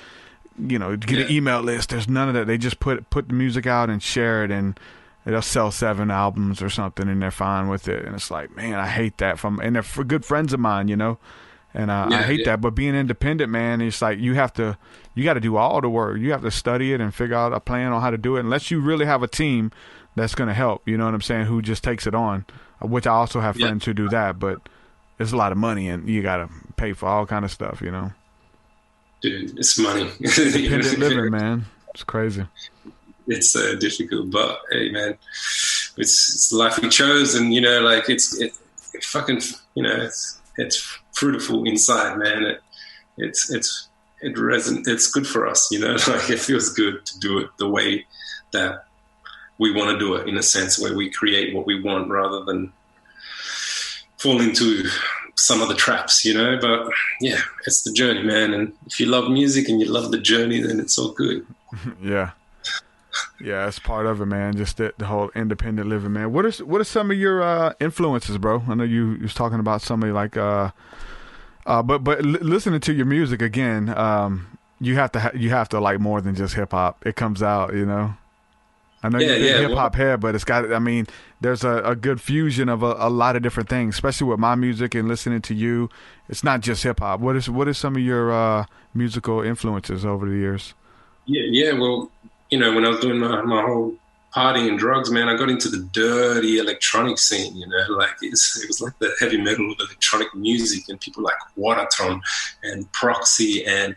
Speaker 1: get an email list. There's none of that. They just put the music out and share it, and they'll sell 7 albums or something, and they're fine with it. And it's like, man, I hate that. And they're for good friends of mine, and I hate that. But being independent, man, it's like you got to do all the work. You have to study it and figure out a plan on how to do it. Unless you really have a team that's going to help, you know what I'm saying, who just takes it on, which I also have friends who do that. But it's a lot of money, and you got to pay for all kind of stuff,
Speaker 7: Dude, it's money.
Speaker 1: Independent living, man. It's crazy.
Speaker 7: It's difficult, but hey, man, it's the life we chose, and it's fucking, it's fruitful inside, man. It's good for us, like it feels good to do it the way that we want to do it, in a sense where we create what we want rather than fall into some of the traps, but yeah, it's the journey, man. And if you love music and you love the journey, then it's all good.
Speaker 1: Yeah, it's part of it, man. Just the whole independent living, man. What are some of your influences, bro? I know you was talking about somebody like but listening to your music again, you have to like more than just hip hop. It comes out, I know you're a big hip hop head, but it's got, there's a good fusion of a lot of different things, especially with my music and listening to you. It's not just hip hop. What is some of your musical influences over the years?
Speaker 7: Yeah. Well, when I was doing my whole partying and drugs, man, I got into the dirty electronic scene, like it was like the heavy metal of electronic music, and people like Waterton and Proxy and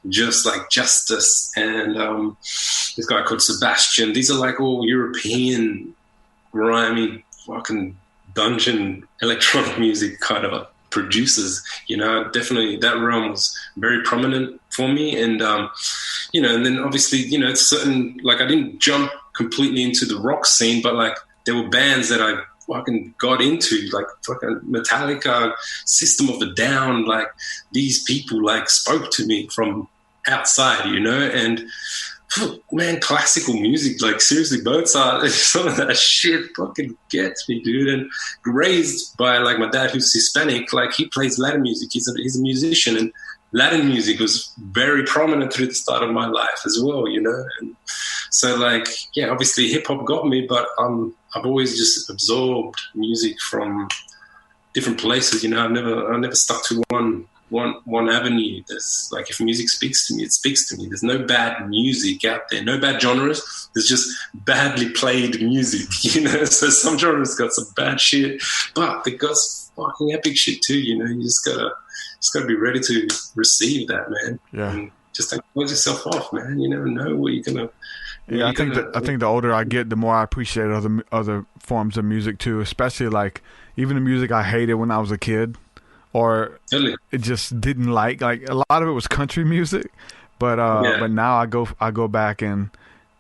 Speaker 7: just like Justice and this guy called Sebastian. These are like all European grimy fucking dungeon electronic music kind of producers. Definitely that realm was very prominent for me, and and then obviously it's certain, like I didn't jump completely into the rock scene, but like there were bands that I fucking got into, like fucking Metallica, System of a Down. Like these people like spoke to me from outside, and man, classical music, like seriously, Mozart, some of that shit fucking gets me, dude. And raised by like my dad, who's Hispanic, like he plays Latin music. He's a musician, and Latin music was very prominent through the start of my life as well, And so like, yeah, obviously hip hop got me, but I've always just absorbed music from different places. I never stuck to one avenue. There's like, if music speaks to me, it speaks to me. There's no bad music out there, no bad genres. There's just badly played music, So some genres got some bad shit, but they got some fucking epic shit too. You just gotta be ready to receive that, man.
Speaker 1: Yeah.
Speaker 7: And just don't close yourself off, man. You never know where you're gonna.
Speaker 1: Yeah, I think the older I get, the more I appreciate other forms of music too. Especially like even the music I hated when I was a kid, or it just didn't like a lot of it was country music, but now I go back and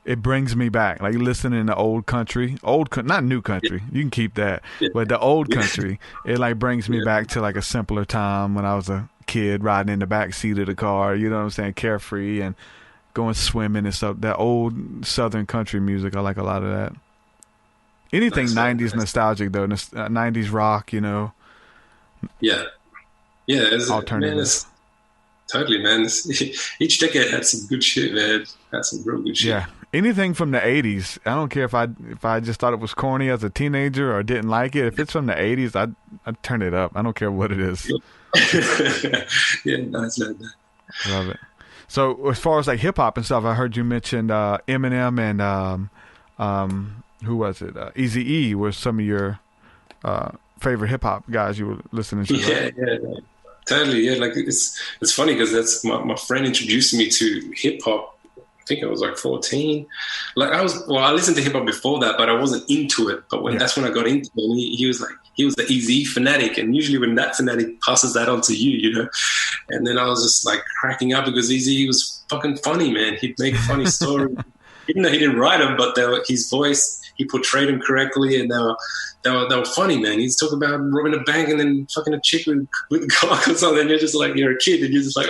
Speaker 1: it brings me back, like listening to old country, not new country. You can keep that, but the old country, it like brings me back to like a simpler time when I was a kid riding in the back seat of the car. You know what I'm saying? Carefree and going swimming and stuff. That old Southern country music, I like a lot of that. Anything 90s nostalgic though, 90s rock,
Speaker 7: Yeah,
Speaker 1: alternative.
Speaker 7: Man, totally, man. Each decade had some good shit, man. Had some real good shit.
Speaker 1: Yeah. Anything from the 80s, I don't care if I just thought it was corny as a teenager or didn't like it. If it's from the 80s, I'd turn it up. I don't care what it is.
Speaker 7: Yeah, nice like that.
Speaker 1: Love it. So as far as like hip hop and stuff, I heard you mentioned Eminem and who was it? Eazy-E were some of your favorite hip hop guys you were listening to. Right?
Speaker 7: Yeah, totally. Yeah, like it's funny because that's my friend introduced me to hip hop. I think I was like 14. Like I listened to hip hop before that, but I wasn't into it. But that's when I got into it. And he was the Eazy fanatic, and usually when that fanatic passes that on to you, know. And then I was just like cracking up because Eazy was fucking funny, man. He'd make a funny story, even though he didn't write them, but his voice, he portrayed them correctly, and they were funny, man. He's talking about robbing a bank and then fucking a chick with a cock or something. And you're just like, you're a kid, and you're just like,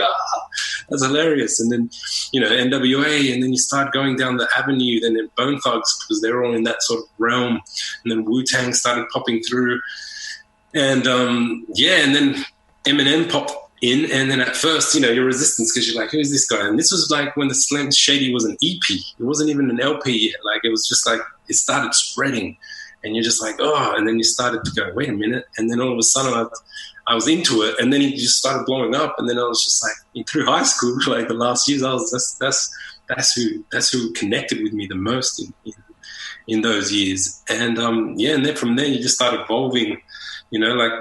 Speaker 7: that's hilarious. And then, you know, NWA, and then you start going down the avenue, then Bone Thugs, because they're all in that sort of realm. And then Wu-Tang started popping through. And, and then Eminem popped in. And then at first, you know, your resistance, because you're like, who's this guy? And this was like when the Slim Shady was an EP. It wasn't even an LP yet. Like, it was just like, it started spreading. And you're just like, oh, and then you started to go, wait a minute. And then all of a sudden I was into it. And then he just started blowing up. And then I was just like, through high school, like the last years, that's who connected with me the most in those years. And and then from there you just start evolving, you know, like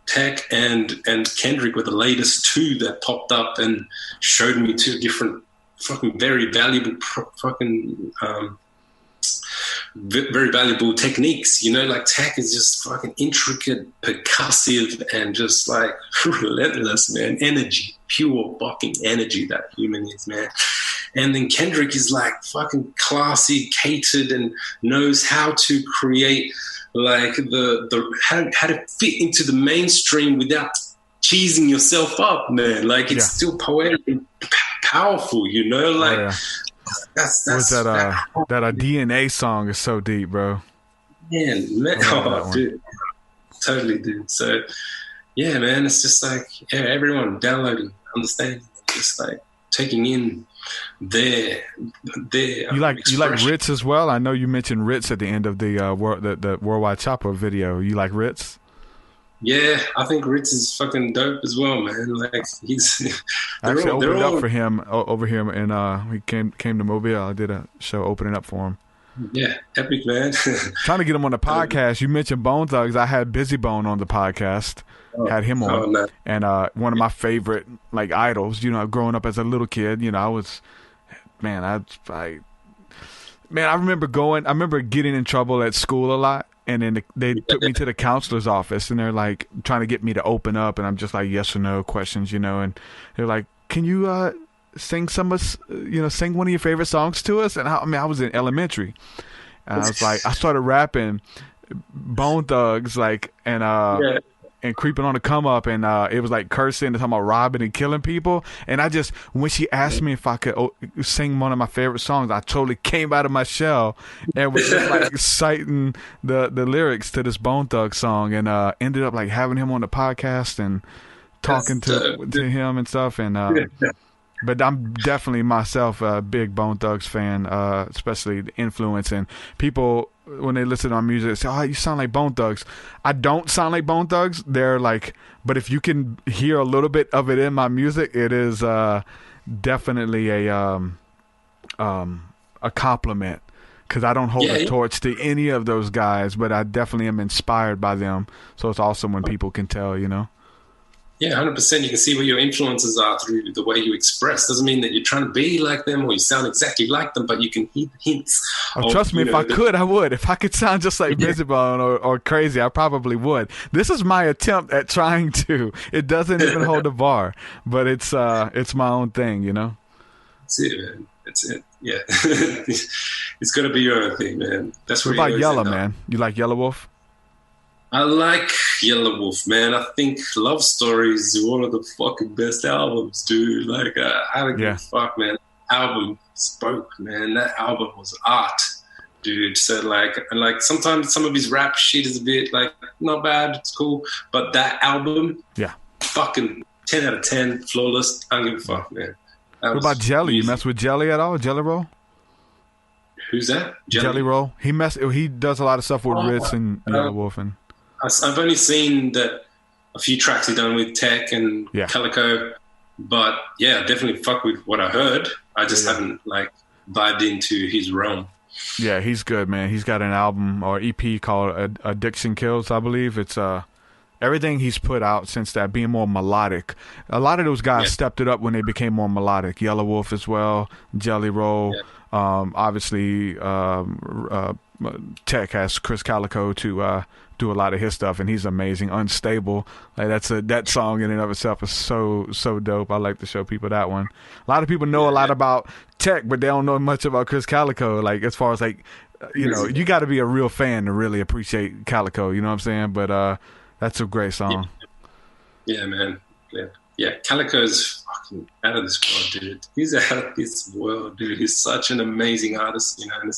Speaker 7: Tech and Kendrick were the latest two that popped up and showed me two different fucking very valuable very valuable techniques, you know, like Tech is just fucking intricate, percussive, and just like relentless, man. Energy, pure fucking energy that human is, man. And then Kendrick is like fucking classy, catered, and knows how to create like how to fit into the mainstream without cheesing yourself up, man. Like it's still poetic and powerful, you know, like. That's
Speaker 1: that DNA song is so deep, bro.
Speaker 7: Man, dude, totally, dude. So, yeah, man, it's just like everyone downloading, understanding, just like taking in their.
Speaker 1: You like Ritz as well? I know you mentioned Ritz at the end of the Worldwide Chopper video. You like Ritz?
Speaker 7: Yeah, I think Ritz is fucking dope as well, man. Like he's.
Speaker 1: I actually opened up for him over here, and he came to Mobile. I did a show opening up for him.
Speaker 7: Yeah, epic, man.
Speaker 1: Trying to get him on the podcast. You mentioned Bone Thugs. I had Busy Bone on the podcast. Had him on,
Speaker 7: nice.
Speaker 1: And one of my favorite like idols. You know, growing up as a little kid, you know, I remember getting in trouble at school a lot. And then they took me to the counselor's office, and they're like trying to get me to open up, and I'm just like yes or no questions, you know. And they're like, "Can you sing sing one of your favorite songs to us?" And I was in elementary, and I was like, I started rapping Bone Thugs, like, and creeping on the come up, and it was like cursing and talking about robbing and killing people. And I just, when she asked me if I could sing one of my favorite songs, I totally came out of my shell and was just like citing the lyrics to this Bone Thug song, and ended up like having him on the podcast and talking to him and stuff. And but I'm definitely myself a big Bone Thugs fan, especially the influence, and people when they listen to my music, they say, "Oh, you sound like Bone Thugs." I don't sound like Bone Thugs. They're like, but if you can hear a little bit of it in my music, it is definitely a compliment, because I don't hold a torch to any of those guys, but I definitely am inspired by them. So it's awesome when people can tell, you know.
Speaker 7: Yeah, 100%. You can see where your influences are through the way you express. Doesn't mean that you're trying to be like them or you sound exactly like them, but you can hear hints.
Speaker 1: Trust me, if I could, I would. If I could sound just like Busy Bone or Crazy, I probably would. This is my attempt at trying to. It doesn't even hold a bar, but it's my own thing, you know?
Speaker 7: That's it, man. That's it. Yeah. It's got to be your own thing, man. That's
Speaker 1: what about Yellow, man? You like Yellow Wolf?
Speaker 7: I like Yellow Wolf, man. I think Love Story is one of the fucking best albums, dude. Like, I don't give a fuck, man. Album spoke, man. That album was art, dude. So, like sometimes some of his rap shit is a bit, like, not bad. It's cool. But that album, fucking 10 out of 10, flawless. I don't give a fuck, man.
Speaker 1: What about Jelly? You mess with Jelly at all? Jelly Roll?
Speaker 7: Who's that?
Speaker 1: Jelly Roll. He does a lot of stuff with Ritz and Yellow Wolf. And
Speaker 7: I've only seen that a few tracks he done with Tech and Calico. But yeah, definitely fuck with what I heard. I just haven't like dived into his realm.
Speaker 1: Yeah, he's good, man. He's got an album or EP called Addiction Kills, I believe. It's everything he's put out since that, being more melodic. A lot of those guys stepped it up when they became more melodic. Yellow Wolf as well, Jelly Roll. Obviously, Tech has Chris Calico to do a lot of his stuff, and he's amazing. Unstable, like that song in and of itself is so dope. I like to show people that one. A lot of people know a lot about Tech, but they don't know much about Chris Calico. Like as far as like, you know, you got to be a real fan to really appreciate Calico. You know what I'm saying? But that's a great song.
Speaker 7: Yeah, man. Yeah, Calico's fucking out of this world, dude. He's out of this world, dude. He's such an amazing artist, you know. And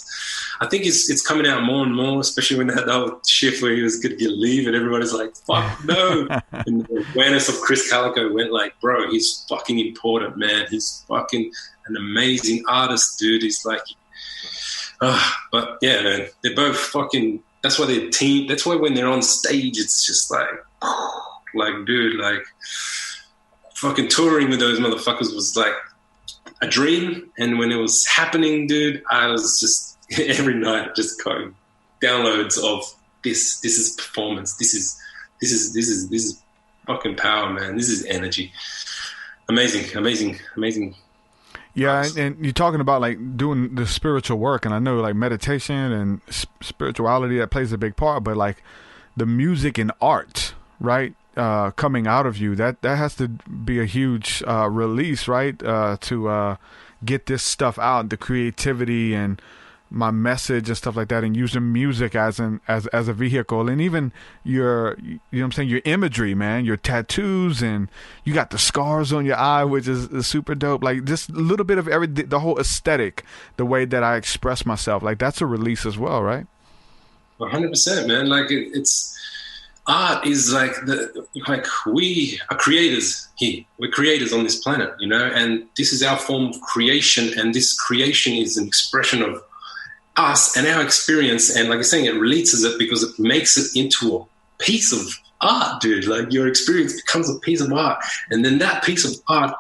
Speaker 7: I think it's coming out more and more, especially when they had that whole shift where he was going to get leave and everybody's like, fuck, no. And the awareness of Chris Calico went like, bro, he's fucking important, man. He's fucking an amazing artist, dude. He's like, but yeah, man, they're both fucking, that's why they're team. That's why when they're on stage, it's just like, dude, like, fucking touring with those motherfuckers was like a dream. And when it was happening, dude, I was just every night just going downloads of this is performance. This is fucking power, man. This is energy. Amazing.
Speaker 1: Yeah, and you're talking about like doing the spiritual work, and I know like meditation and spirituality, that plays a big part, but like the music and art, right? Coming out of you, that has to be a huge release, right? To get this stuff out, the creativity and my message and stuff like that, and using music as a vehicle, and even your, you know what I'm saying, your imagery, man, your tattoos, and you got the scars on your eye, which is super dope. Like just a little bit of the whole aesthetic, the way that I express myself, like that's a release as well, right?
Speaker 7: 100%, man. Like it's. Art is like we are creators here. We're creators on this planet, you know, and this is our form of creation, and this creation is an expression of us and our experience. And like you're saying, it releases it because it makes it into a piece of art, dude. Like your experience becomes a piece of art, and then that piece of art,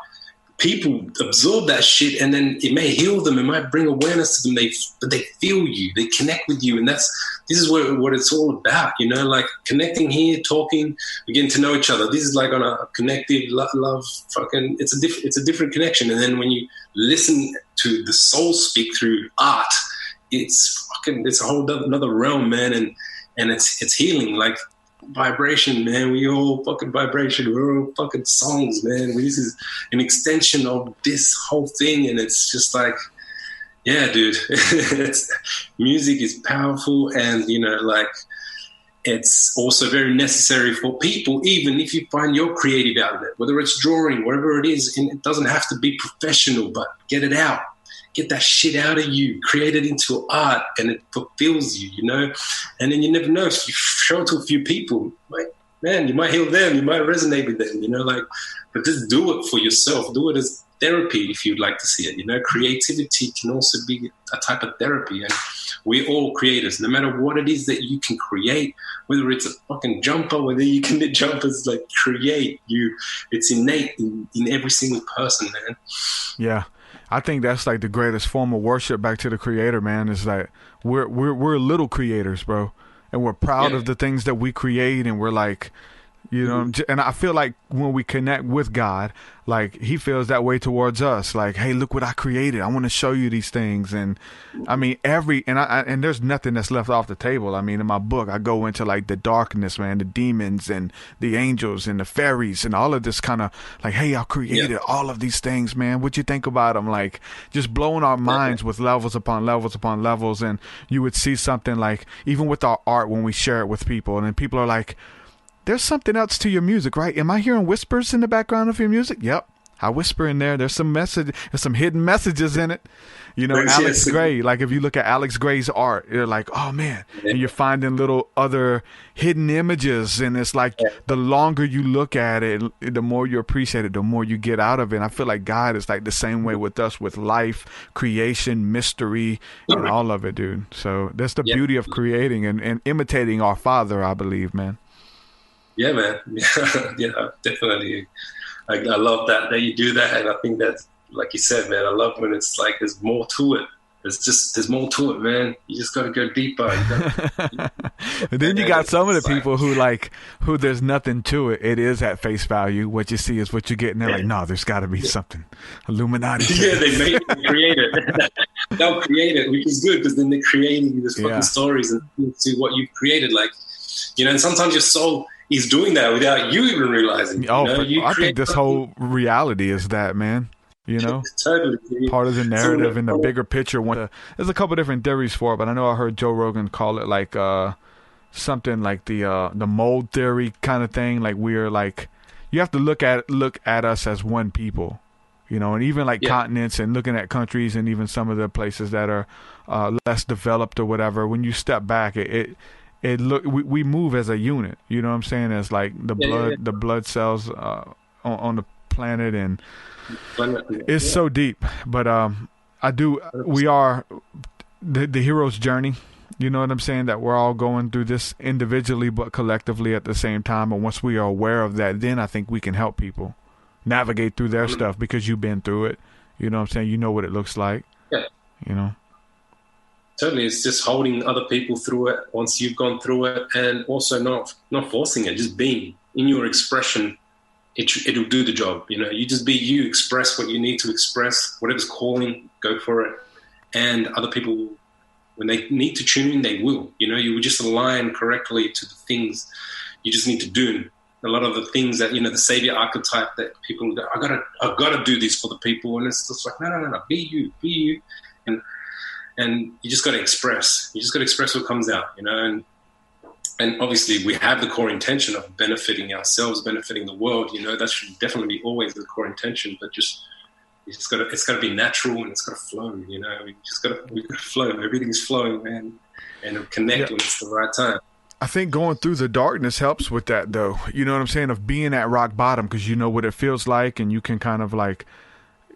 Speaker 7: people absorb that shit, and then it may heal them. It might bring awareness to them. They feel you. They connect with you, and this is what it's all about, you know. Like connecting here, talking, we're getting to know each other. This is like on a connective love. Fucking, it's a different connection. And then when you listen to the soul speak through art, it's a whole another realm, man. And it's healing, like. Vibration, man. We all fucking vibration. We're all fucking songs, man. This is an extension of this whole thing, and it's just like, yeah, dude. Music is powerful, and you know, like, it's also very necessary for people. Even if you find your creative outlet, whether it's drawing, whatever it is, and it doesn't have to be professional, but get it out. Get that shit out of you, create it into art, and it fulfills you, you know? And then you never know, if you show it to a few people, like, man, you might heal them, you might resonate with them, you know? Like, but just do it for yourself. Do it as therapy if you'd like to see it, you know? Creativity can also be a type of therapy, and we're all creators. No matter what it is that you can create, whether it's a fucking jumper, whether you can knit jumpers, like, create. It's innate in every single person, man.
Speaker 1: Yeah. I think that's like the greatest form of worship back to the creator, man. Is like we're little creators, bro, and we're proud of the things that we create, and we're like, you know, and I feel like when we connect with God, like he feels that way towards us. Like, hey, look what I created. I want to show you these things. And I mean, and there's nothing that's left off the table. I mean, in my book, I go into like the darkness, man, the demons and the angels and the fairies and all of this kind of like, hey, I created all of these things, man. What you think about them? Like just blowing our minds with levels upon levels upon levels. And you would see something like, even with our art, when we share it with people, and then people are like, there's something else to your music, right? Am I hearing whispers in the background of your music? Yep. I whisper in there. There's some hidden messages in it. You know, Alex Gray, like if you look at Alex Gray's art, you're like, oh man, and you're finding little other hidden images. And it's like the longer you look at it, the more you appreciate it, the more you get out of it. And I feel like God is like the same way with us, with life, creation, mystery, and all of it, dude. So that's the beauty of creating and imitating our Father, I believe, man.
Speaker 7: Yeah, man. Yeah, definitely. I love that you do that. And I think that's, like you said, man, I love when it's like there's more to it. There's more to it, man. You just got to go deeper.
Speaker 1: And then you got some of the people who there's nothing to it. It is at face value. What you see is what you get. And they're like, no, there's got to be something. Illuminati.
Speaker 7: Yeah, they create it. They'll create it, which is good because then they're creating these fucking stories and to what you've created. Like, and sometimes your soul is doing that without you even realizing.
Speaker 1: I think this whole reality is that, man.
Speaker 7: Totally.
Speaker 1: Part of the narrative in the bigger picture. There's a couple different theories for it, but I know I heard Joe Rogan call it like something like the mold theory kind of thing. Like we're like, you have to look at us as one people, and even like continents and looking at countries and even some of the places that are less developed or whatever. When you step back, we move as a unit. You know what I'm saying? As like the blood cells on the planet and. It's so deep, but we are the hero's journey. You know what I'm saying? That we're all going through this individually, but collectively at the same time. And once we are aware of that, then I think we can help people navigate through their stuff because you've been through it. You know what I'm saying? You know what it looks like. Yeah.
Speaker 7: Totally. It's just holding other people through it once you've gone through it, and also not forcing it, just being in your expression. It'll do the job. You just be you, express what you need to express, whatever's calling, go for it. And other people, when they need to tune in, they will. You will just align correctly to the things you just need to do. A lot of the things that, the savior archetype that people go, I gotta do this for the people. And it's just like, no, be you. And you just got to express. You just got to express what comes out, And obviously we have the core intention of benefiting ourselves, benefiting the world, that should definitely be always the core intention, but it's got to be natural and it's got to flow, we got to flow. Everything's flowing, man, and it'll connect when it's the right time.
Speaker 1: I think going through the darkness helps with that though. You know what I'm saying? Of being at rock bottom, because you know what it feels like and you can kind of like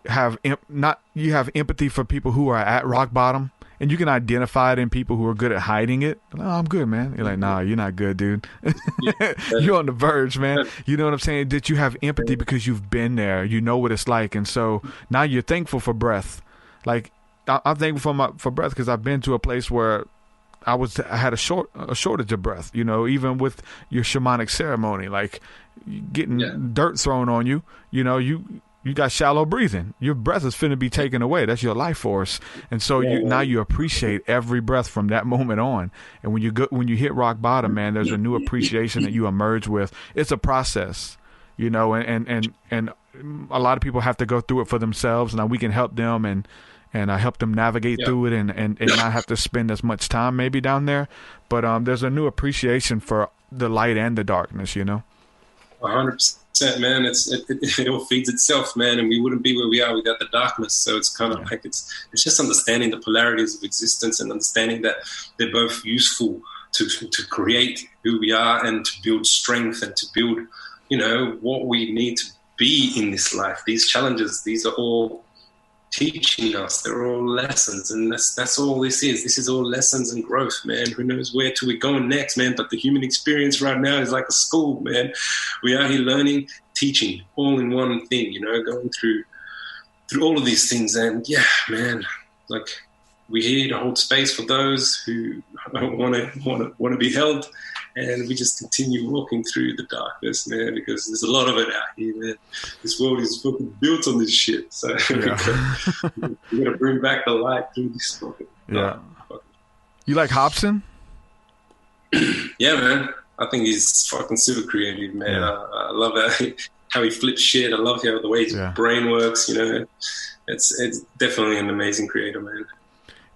Speaker 1: have empathy for people who are at rock bottom. And you can identify it in people who are good at hiding it. Oh, I'm good, man. You're like, nah, you're not good, dude. You're on the verge, man. You know what I'm saying? That you have empathy because you've been there. You know what it's like. And so now you're thankful for breath. Like, I'm thankful for breath because I've been to a place where I had a shortage of breath, even with your shamanic ceremony, like getting dirt thrown on you, you got shallow breathing. Your breath is finna be taken away. That's your life force. And so now you appreciate every breath from that moment on. And when you hit rock bottom, man, there's a new appreciation that you emerge with. It's a process, and a lot of people have to go through it for themselves. Now we can help them and help them navigate through it and not have to spend as much time maybe down there. But there's a new appreciation for the light and the darkness,
Speaker 7: 100%. Man, it all feeds itself, man, and we wouldn't be where we are without the darkness. So it's kind of like it's just understanding the polarities of existence and understanding that they're both useful to create who we are and to build strength and to build, what we need to be in this life. These challenges, these are all teaching us. They're all lessons, and that's all this is. This is all lessons and growth, man. Who knows where to we're going next, man? But the human experience right now is like a school, man. We are here learning, teaching, all in one thing, going through all of these things. And yeah, man, like we're here to hold space for those who want to be held. And we just continue walking through the darkness, man, because there's a lot of it out here, man. This world is fucking built on this shit. So we got to bring back the light through this fucking dark.
Speaker 1: You like Hobson?
Speaker 7: Yeah, man. I think he's fucking super creative, man. I love how he flips shit. I love the way his brain works, It's definitely an amazing creator, man.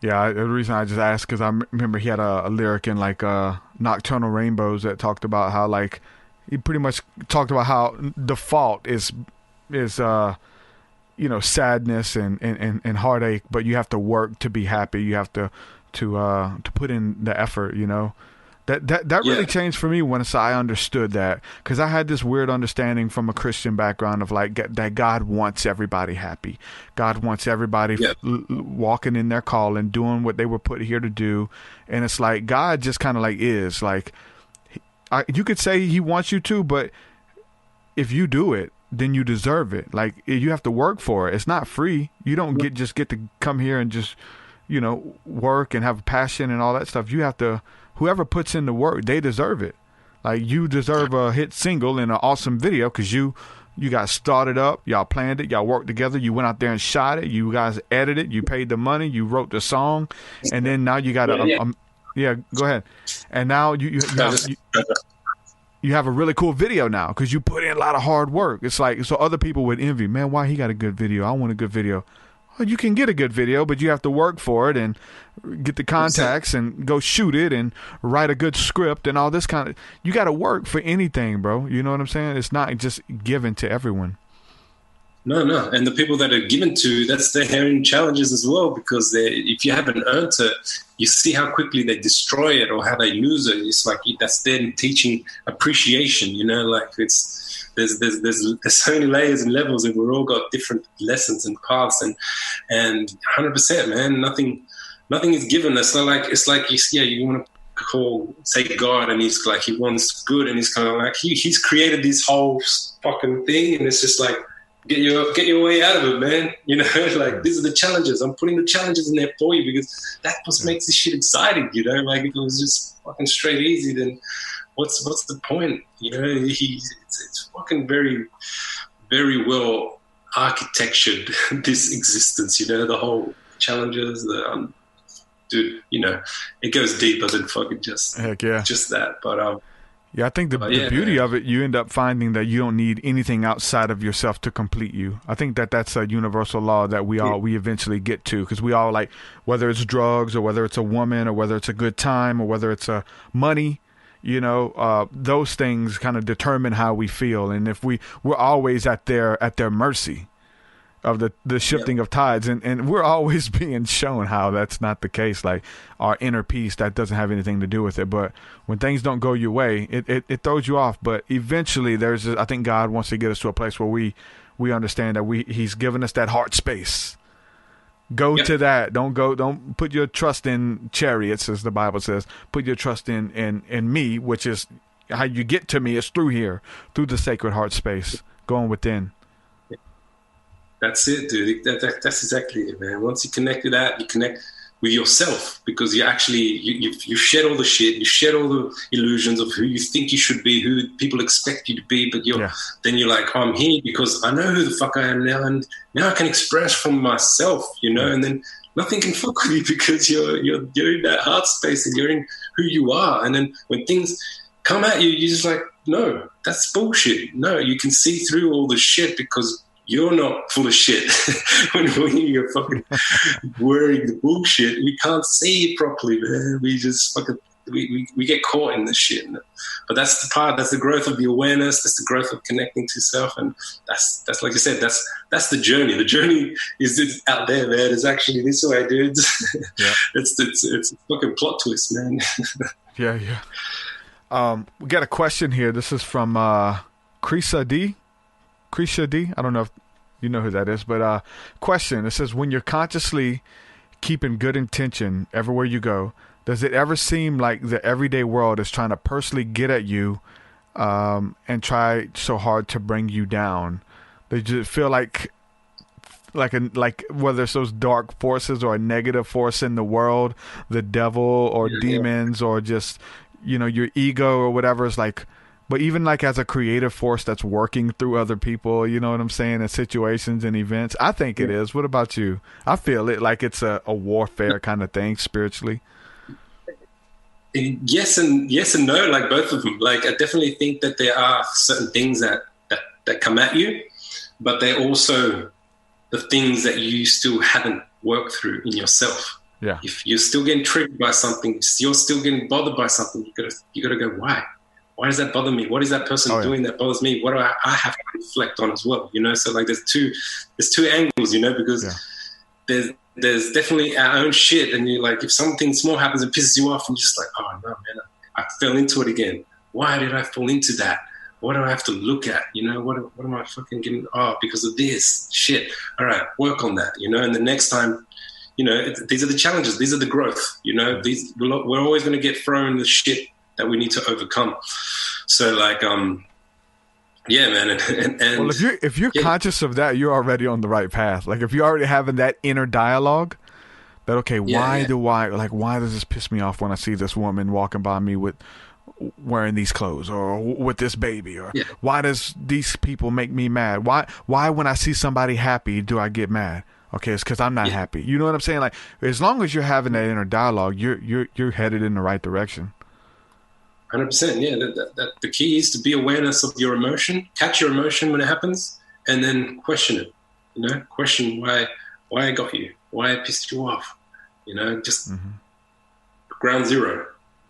Speaker 1: Yeah, the reason I just asked because I remember he had a lyric in like Nocturnal Rainbows that talked about how like he pretty much talked about how default is sadness and heartache, but you have to work to be happy. You have to put in the effort. That really changed for me once I understood that, because I had this weird understanding from a Christian background of like that God wants everybody happy. God wants everybody walking in their call and doing what they were put here to do. And it's like God just kind of like is like, you could say he wants you to, but if you do it, then you deserve it. Like, you have to work for it. It's not free. You don't get to come here and just, work and have a passion and all that stuff. You have to, whoever puts in the work, they deserve it. Like, you deserve a hit single and an awesome video because you got started up, y'all planned it, y'all worked together, you went out there and shot it, you guys edited, you paid the money, you wrote the song, and then now you got go ahead. And now you have a really cool video now because you put in a lot of hard work. It's like, so other people would envy, man, why he got a good video? I want a good video. Well, you can get a good video, but you have to work for it and get the contacts and go shoot it and write a good script and all this kind of. You got to work for anything, bro. You know what I'm saying? It's not just given to everyone.
Speaker 7: No. And the people that are given to, that's their inherent challenges as well, because if you haven't earned it, you see how quickly they destroy it or how they lose it. It's like that's them teaching appreciation, like there's so many layers and levels, and we're all got different lessons and paths, and 100%, man, nothing is given. It's like you want to say God, and he's like, he wants good, and he's kind of like he's created this whole fucking thing, and it's just like, get your way out of it, man. Like, these are the challenges. I'm putting the challenges in there for you because that's what makes this shit exciting. Like, if it was just fucking straight easy, then what's the point? It's fucking very, very well architectured, this existence. The whole challenges. Dude, it goes deeper than fucking just that. But
Speaker 1: yeah, I think the beauty of it, you end up finding that you don't need anything outside of yourself to complete you. I think that's a universal law that we eventually get to, because we all, like, whether it's drugs or whether it's a woman or whether it's a good time or whether it's money, those things kind of determine how we feel. And if we're always at their mercy of the shifting of tides, and we're always being shown how that's not the case. Like, our inner peace, that doesn't have anything to do with it. But when things don't go your way, it throws you off. But eventually I think God wants to get us to a place where we understand that he's given us that heart space. Go to that. Don't put your trust in chariots, as the Bible says. Put your trust in me, which is how you get to me, is through the sacred heart space, going within.
Speaker 7: That's it, dude. That's exactly it, man. Once you connect to that, you connect with yourself, because you actually you shed all the shit, you shed all the illusions of who you think you should be, who people expect you to be. But then you're like, I'm here because I know who the fuck I am now, and now I can express from myself, and then nothing can fuck with you because you're in that heart space and you're in who you are. And then when things come at you, you're just like, no, that's bullshit. No, you can see through all the shit because you're not full of shit. when you're fucking wearing the bullshit, we can't see it properly, man. We just fucking we get caught in this shit. But that's the growth of the awareness. That's the growth of connecting to self, and that's like I said, that's the journey. The journey is out there, man. It's actually this way, dudes. Yeah. it's a fucking plot twist, man.
Speaker 1: Yeah. We got a question here. This is from Krisha D. I don't know if you know who that is, but question. It says, when you're consciously keeping good intention everywhere you go, does it ever seem like the everyday world is trying to personally get at you and try so hard to bring you down? They just feel like whether it's those dark forces or a negative force in the world, the devil or demons or just, your ego or whatever is like. But even like as a creative force that's working through other people, you know what I'm saying, in situations and events, I think it is. What about you? I feel it like it's a warfare kind of thing spiritually.
Speaker 7: Yes and no, like both of them. Like, I definitely think that there are certain things that come at you, but they're also the things that you still haven't worked through in yourself. Yeah. If you're still getting triggered by something, you're still getting bothered by something, you gotta go, why? Why does that bother me? What is that person doing that bothers me? What do I have to reflect on as well? So like there's two angles, because there's definitely our own shit, and you like, if something small happens and pisses you off, and you're just like, oh no, man, I fell into it again. Why did I fall into that? What do I have to look at? What am I fucking getting? Oh, because of this shit. All right, work on that. And the next time, these are the challenges. These are the growth. We're always going to get thrown the shit that we need to overcome. So like, Yeah, man. And
Speaker 1: well, if you're conscious of that, you're already on the right path. Like if you're already having that inner dialogue, that okay, why does this piss me off when I see this woman walking by me with wearing these clothes, or with this baby, or why does these people make me mad? Why when I see somebody happy do I get mad? Okay, it's because I'm not happy. You know what I'm saying? Like as long as you're having that inner dialogue, you're headed in the right direction.
Speaker 7: 100%. Yeah, that the key is to be awareness of your emotion, catch your emotion when it happens, and then question it. You know, question why I got you, why I pissed you off. You know, just ground zero,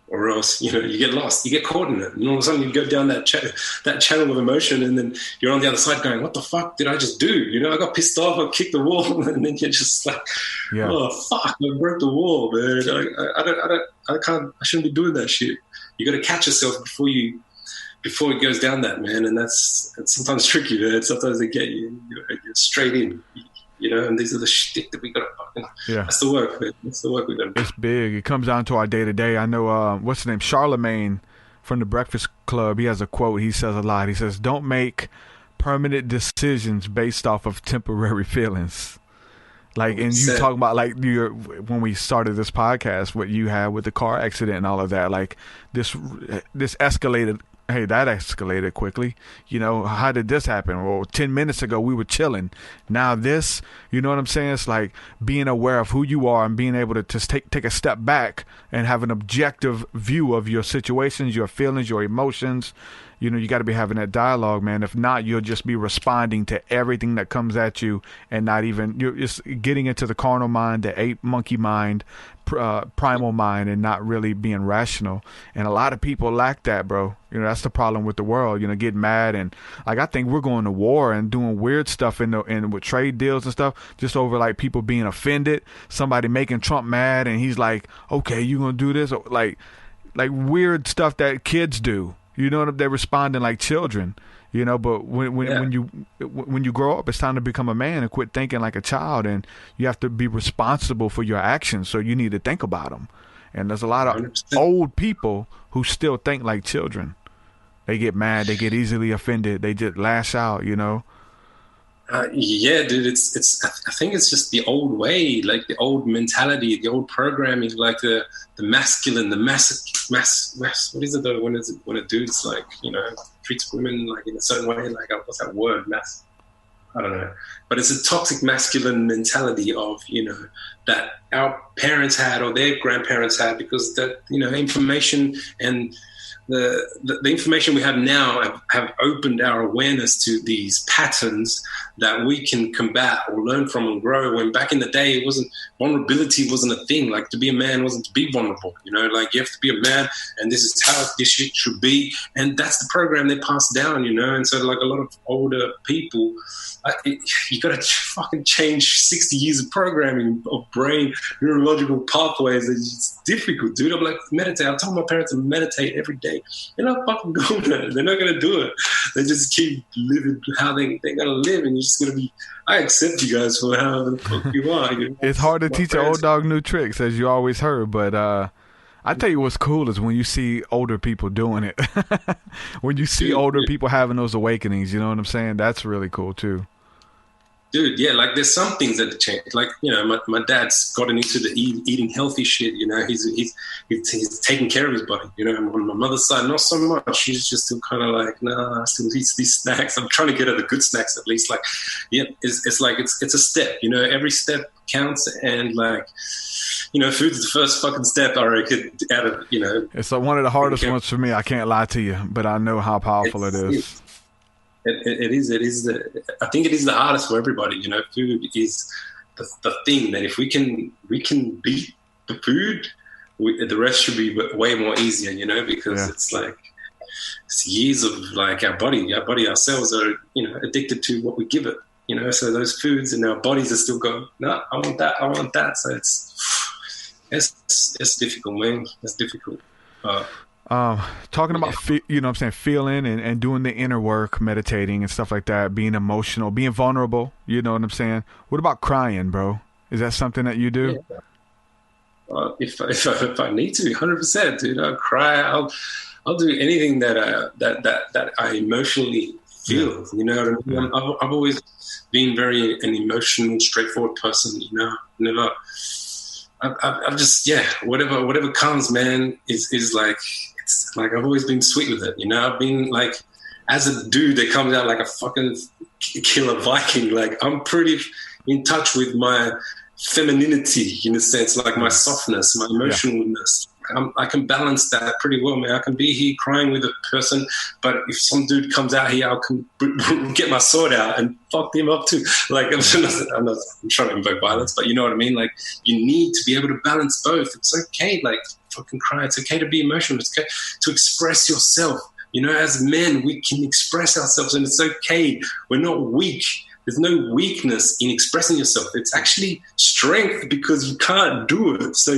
Speaker 7: or else you get lost, you get caught in it, and all of a sudden you go down that channel of emotion, and then you're on the other side going, "What the fuck did I just do?" You know, I got pissed off, I kicked the wall, and then you're just like, "Oh fuck, I broke the wall, man. I shouldn't be doing that shit." You got to catch yourself before it goes down that, man. And it's sometimes tricky, man. Sometimes they get you're straight in, you know, and these are the shit that we got to fucking, that's the work, man. That's the work we got to do.
Speaker 1: It's big. It comes down to our day to day. I know, what's his name? Charlemagne from the Breakfast Club. He has a quote. He says a lot. He says, "Don't make permanent decisions based off of temporary feelings." Like, and you talking about like when we started this podcast, what you had with the car accident and all of that, like this escalated. Hey, that escalated quickly. You know, how did this happen? Well, 10 minutes ago we were chilling. Now this, you know what I'm saying? It's like being aware of who you are and being able to just take a step back and have an objective view of your situations, your feelings, your emotions. You know, you got to be having that dialogue, man. If not, you'll just be responding to everything that comes at you and not even, you're just getting into the carnal mind, the ape monkey mind, primal mind, and not really being rational. And a lot of people lack that, bro. You know, that's the problem with the world, you know, getting mad. And like, I think we're going to war and doing weird stuff in with trade deals and stuff, just over like people being offended, somebody making Trump mad. And he's like, okay, you going to do this? Or, like weird stuff that kids do. You know, they're responding like children, you know, but when you grow up, it's time to become a man and quit thinking like a child, and you have to be responsible for your actions. So you need to think about them. And there's a lot of 100%. Old people who still think like children. They get mad, they get easily offended, they just lash out, you know.
Speaker 7: Yeah, dude, it's. I think it's just the old way, like the old mentality, the old programming, like the masculine, the mass. What is it? When a dude's like, you know, treats women like in a certain way, like what's that word? Mass. I don't know, but it's a toxic masculine mentality of, you know, that our parents had or their grandparents had, because that, you know, information and the information we have now have opened our awareness to these patterns that we can combat or learn from and grow. When back in the day, vulnerability wasn't a thing. Like, to be a man wasn't to be vulnerable. You know, like, you have to be a man, and this is how this shit should be. And that's the program they passed down, you know. And so, like, a lot of older people, you got to fucking change 60 years of programming of brain neurological pathways. It's difficult, dude. I'm like, meditate. I told my parents to meditate every day. They're not fucking doing it. They're not going to do it. They just keep living how they're going to live, and you're just going to be, I accept you guys for how the fuck you are. You know?
Speaker 1: It's hard to teach an old dog new tricks, as you always heard, but I tell you what's cool is when you see older people doing it. When you see older people having those awakenings, you know what I'm saying? That's really cool too.
Speaker 7: Dude, yeah, like there's some things that change. Like, you know, my dad's gotten into the eating healthy shit. You know, he's taking care of his body. You know, on my mother's side, not so much. She's just still kind of like, nah, I still eat these snacks. I'm trying to get her the good snacks at least. Like, yeah, it's like it's a step. You know, every step counts, and like, you know, food's the first fucking step, I reckon, out of, you know.
Speaker 1: It's like one of the hardest ones for me. I can't lie to you, but I know how powerful it is.
Speaker 7: It is. I think it is the hardest for everybody. You know, food is the thing that if we can beat the food, the rest should be way more easier. You know, because it's like it's years of like our body ourselves are, you know, addicted to what we give it. You know, so those foods and our bodies are still going, no, I want that. So it's difficult, man. It's difficult.
Speaker 1: Talking about, you know what I'm saying, feeling and doing the inner work, meditating and stuff like that, being emotional, being vulnerable, you know what I'm saying? What about crying, bro? Is that something that you do?
Speaker 7: Yeah. If I need to, 100%, dude, I'll cry. I'll do anything that I emotionally feel. You know what I mean? I've always been an emotional, straightforward person. You know, never. I've just whatever comes, man, is like, it's like I've always been sweet with it. You know, I've been like, as a dude that comes out like a fucking killer Viking. Like, I'm pretty in touch with my femininity, in a sense, like my softness, my emotionalness. I can balance that pretty well, man. I can be here crying with a person, but if some dude comes out here, I can get my sword out and fuck him up too. Like, I'm not trying to invoke violence, but you know what I mean? Like, you need to be able to balance both. It's okay, like, fucking cry. It's okay to be emotional. It's okay to express yourself. You know, as men, we can express ourselves, and it's okay. We're not weak. There's no weakness in expressing yourself. It's actually strength, because you can't do it. So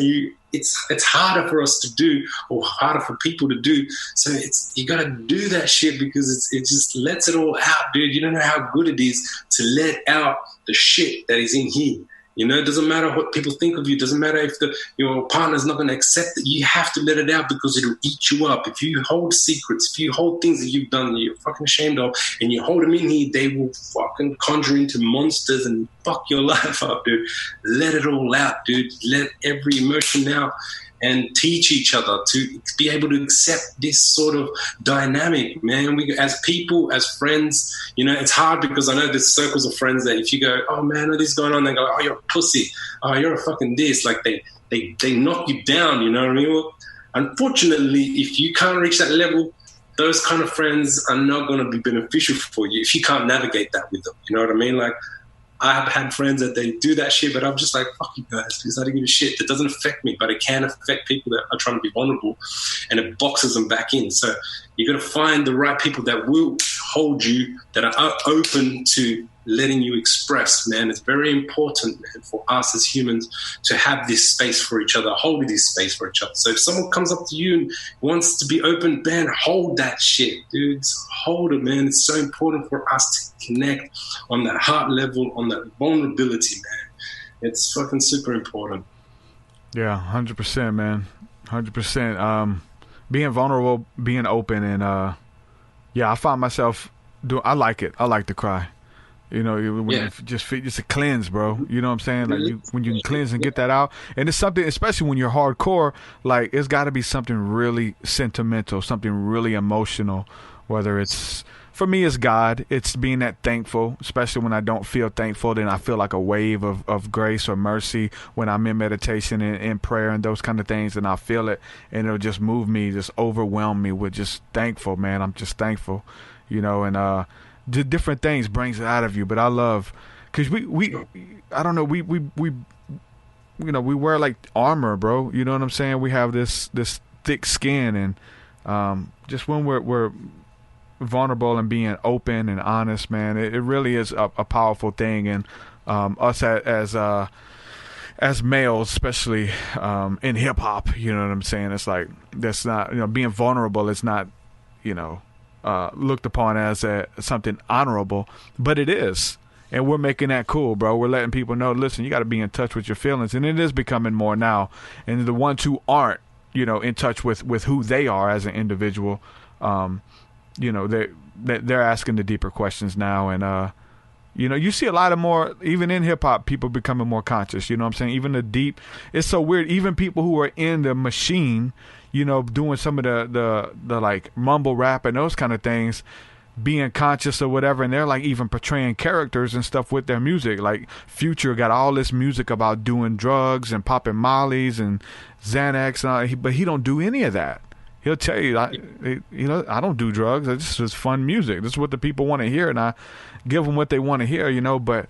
Speaker 7: it's harder for us to do, or harder for people to do. So you got to do that shit, because it just lets it all out, dude. You don't know how good it is to let out the shit that is in here. You know, it doesn't matter what people think of you. It doesn't matter if your partner's not going to accept it. You have to let it out, because it'll eat you up. If you hold secrets, if you hold things that you've done that you're fucking ashamed of, and you hold them in here, they will fucking conjure into monsters and fuck your life up, dude. Let it all out, dude. Let every emotion out, and teach each other to be able to accept this sort of dynamic, man. We, as people, as friends, you know, it's hard, because I know there's circles of friends that if you go, oh man, what is going on? They go, oh, you're a pussy. Oh, you're a fucking this. Like, they knock you down, you know what I mean? Well, unfortunately, if you can't reach that level, those kind of friends are not going to be beneficial for you if you can't navigate that with them. You know what I mean? Like, I've had friends that they do that shit, but I'm just like, fuck you guys, because I don't give a shit. It doesn't affect me, but it can affect people that are trying to be vulnerable, and it boxes them back in. So you got to find the right people that will hold you, that are open to letting you express, man. It's very important, man, for us as humans to have this space for each other, hold this space for each other. So if someone comes up to you and wants to be open, man, hold that shit, dudes. Hold it, man. It's so important for us to connect on that heart level, on that vulnerability, man. It's fucking super important.
Speaker 1: Yeah, 100%, man. 100%. Being vulnerable, being open, and I find myself I like it. I like to cry. You know, when it's a cleanse, bro. You know what I'm saying? Like, when you can cleanse and get that out. And it's something, especially when you're hardcore, like, it's got to be something really sentimental, something really emotional, whether it's, for me, it's God. It's being that thankful, especially when I don't feel thankful. Then I feel like a wave of grace or mercy when I'm in meditation and in prayer and those kind of things, and I feel it, and it'll just move me, just overwhelm me with just thankful, man. I'm just thankful, you know, and the different things brings it out of you. But I love, because we I don't know, we you know, we wear like armor, bro. You know what I'm saying? We have this thick skin, and just when we're vulnerable and being open and honest, man, it really is a powerful thing. And us as males, especially in hip hop, you know what I'm saying? It's like, that's not, you know, being vulnerable is not, you know, looked upon as something honorable, but it is. And we're making that cool, bro. We're letting people know, listen, you got to be in touch with your feelings. And it is becoming more now. And the ones who aren't, you know, in touch with who they are as an individual, you know, they're asking the deeper questions now. And, you know, you see a lot of more, even in hip hop, people becoming more conscious. You know what I'm saying? Even the deep, it's so weird. Even people who are in the machine, you know, doing some of the like mumble rap and those kind of things, being conscious or whatever, and they're like even portraying characters and stuff with their music. Like Future got all this music about doing drugs and popping mollies and Xanax, and but he don't do any of that. He'll tell you, I don't do drugs. This is fun music. This is what the people want to hear, and I give them what they want to hear, you know. But,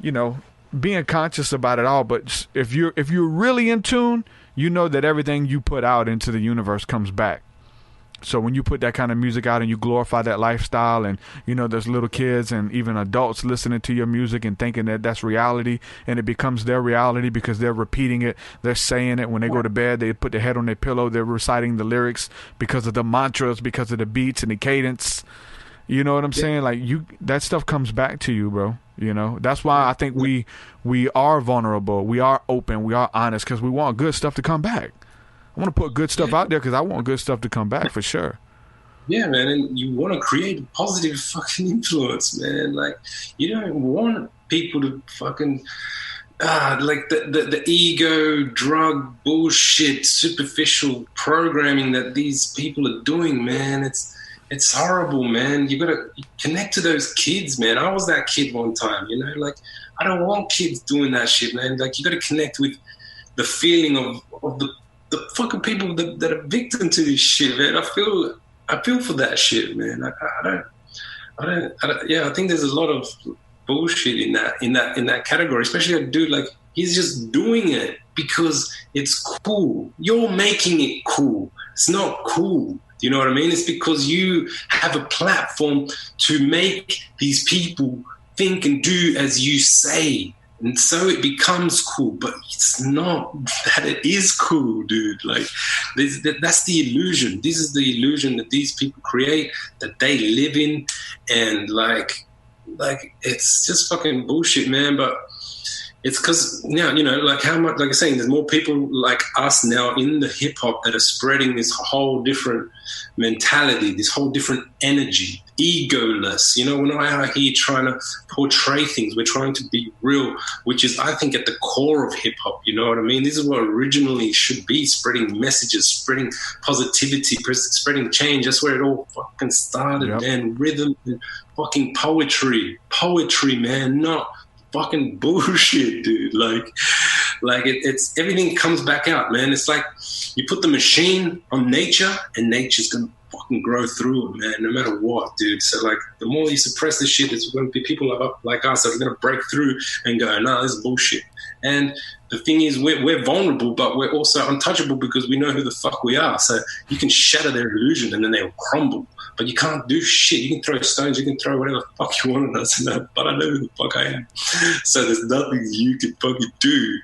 Speaker 1: you know, being conscious about it all. But if you're really in tune, you know that everything you put out into the universe comes back. So when you put that kind of music out and you glorify that lifestyle, and, you know, there's little kids and even adults listening to your music and thinking that that's reality, and it becomes their reality because they're repeating it, they're saying it. When they go to bed, they put their head on their pillow, they're reciting the lyrics because of the mantras, because of the beats and the cadence. You know what I'm saying? Like, that stuff comes back to you, bro. You know, that's why I think we are vulnerable, we are open, we are honest, because we want good stuff to come back. I want to put good stuff out there because I want good stuff to come back for sure.
Speaker 7: Yeah, man, and you want to create a positive fucking influence, man. Like, you don't want people to fucking like the ego, drug, bullshit, superficial programming that these people are doing, man. It's horrible, man. You gotta connect to those kids, man. I was that kid one time, you know. Like, I don't want kids doing that shit, man. Like, you gotta connect with the feeling of the fucking people that are victim to this shit, man. I feel for that shit, man. I don't. Yeah, I think there's a lot of bullshit in that category. Especially a dude like, he's just doing it because it's cool. You're making it cool. It's not cool. Do you know what I mean? It's because you have a platform to make these people think and do as you say. And so it becomes cool, but it's not that it is cool, dude. Like, that's the illusion. This is the illusion that these people create, that they live in, and like it's just fucking bullshit, man. But it's because now, you know, like how much, like I'm saying, there's more people like us now in the hip hop that are spreading this whole different mentality, this whole different energy, egoless. You know, we're not out here trying to portray things. We're trying to be real, which is, I think, at the core of hip hop. You know what I mean? This is what originally should be: spreading messages, spreading positivity, spreading change. That's where it all fucking started, man. Rhythm and fucking poetry, man, not fucking bullshit, dude. Like it's everything comes back out, man. It's like you put the machine on nature, and nature's gonna fucking grow through it, man, no matter what, dude. So like, the more you suppress this shit, there's going to be people like us that are going to break through and go, nah, this is bullshit. And the thing is, we're vulnerable, but we're also untouchable because we know who the fuck we are. So you can shatter their illusion and then they'll crumble. But you can't do shit. You can throw stones, you can throw whatever the fuck you want at us, but I know who the fuck I am. So there's nothing you can fucking do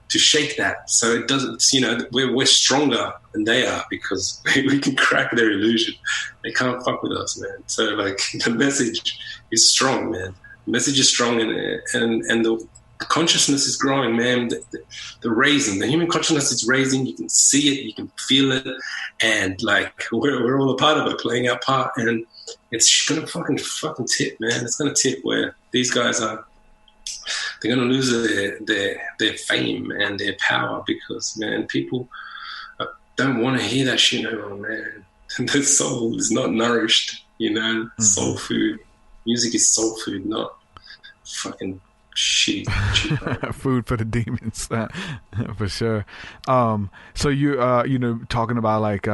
Speaker 7: to shake that. So it doesn't, you know, we're stronger than they are because we can crack their illusion. They can't fuck with us, man. So like, the message is strong, man. The message is strong, and the consciousness is growing, man. The raising, the human consciousness is raising. You can see it, you can feel it, and like, we're all a part of it, playing our part, and it's gonna fucking tip, man. It's gonna tip where these guys are. They're gonna lose their fame and their power because, man, people don't want to hear that shit no more, man. Their soul is not nourished, you know. Mm-hmm. Soul food, music is soul food, not fucking shit.
Speaker 1: Food for the demons, for sure. So you know, talking about like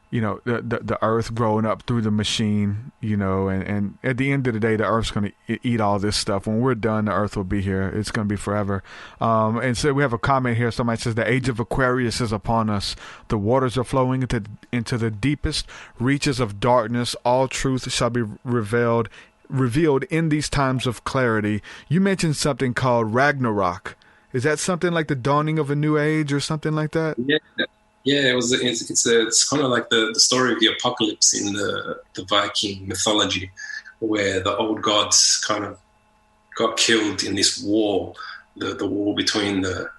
Speaker 1: you know, the earth growing up through the machine, you know, and at the end of the day, the earth's going to eat all this stuff. When we're done, the earth will be here. It's going to be forever. And so we have a comment here. Somebody says, the age of Aquarius is upon us. The waters are flowing into the deepest reaches of darkness. All truth shall be revealed in these times of clarity. You mentioned something called Ragnarok. Is that something like the dawning of a new age or something like that?
Speaker 7: Yeah, it's kind of like the story of the apocalypse in the Viking mythology, where the old gods kind of got killed in this war, the war between the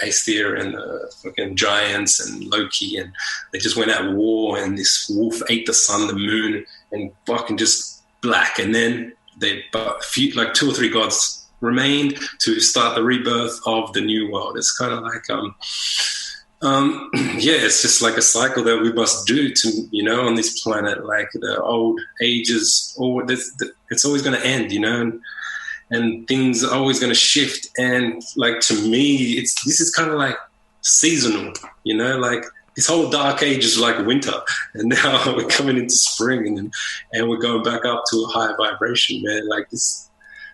Speaker 7: Aesir and the fucking giants and Loki, and they just went at war, and this wolf ate the sun, the moon, and fucking just black. And then like 2 or 3 gods remained to start the rebirth of the new world. It's kind of like it's just like a cycle that we must do to, you know, on this planet. Like, the old ages, it's always going to end, you know, and things are always going to shift. And like, to me, this is kind of like seasonal, you know, like this whole dark age is like winter, and now we're coming into spring, and we're going back up to a higher vibration, man. Like, this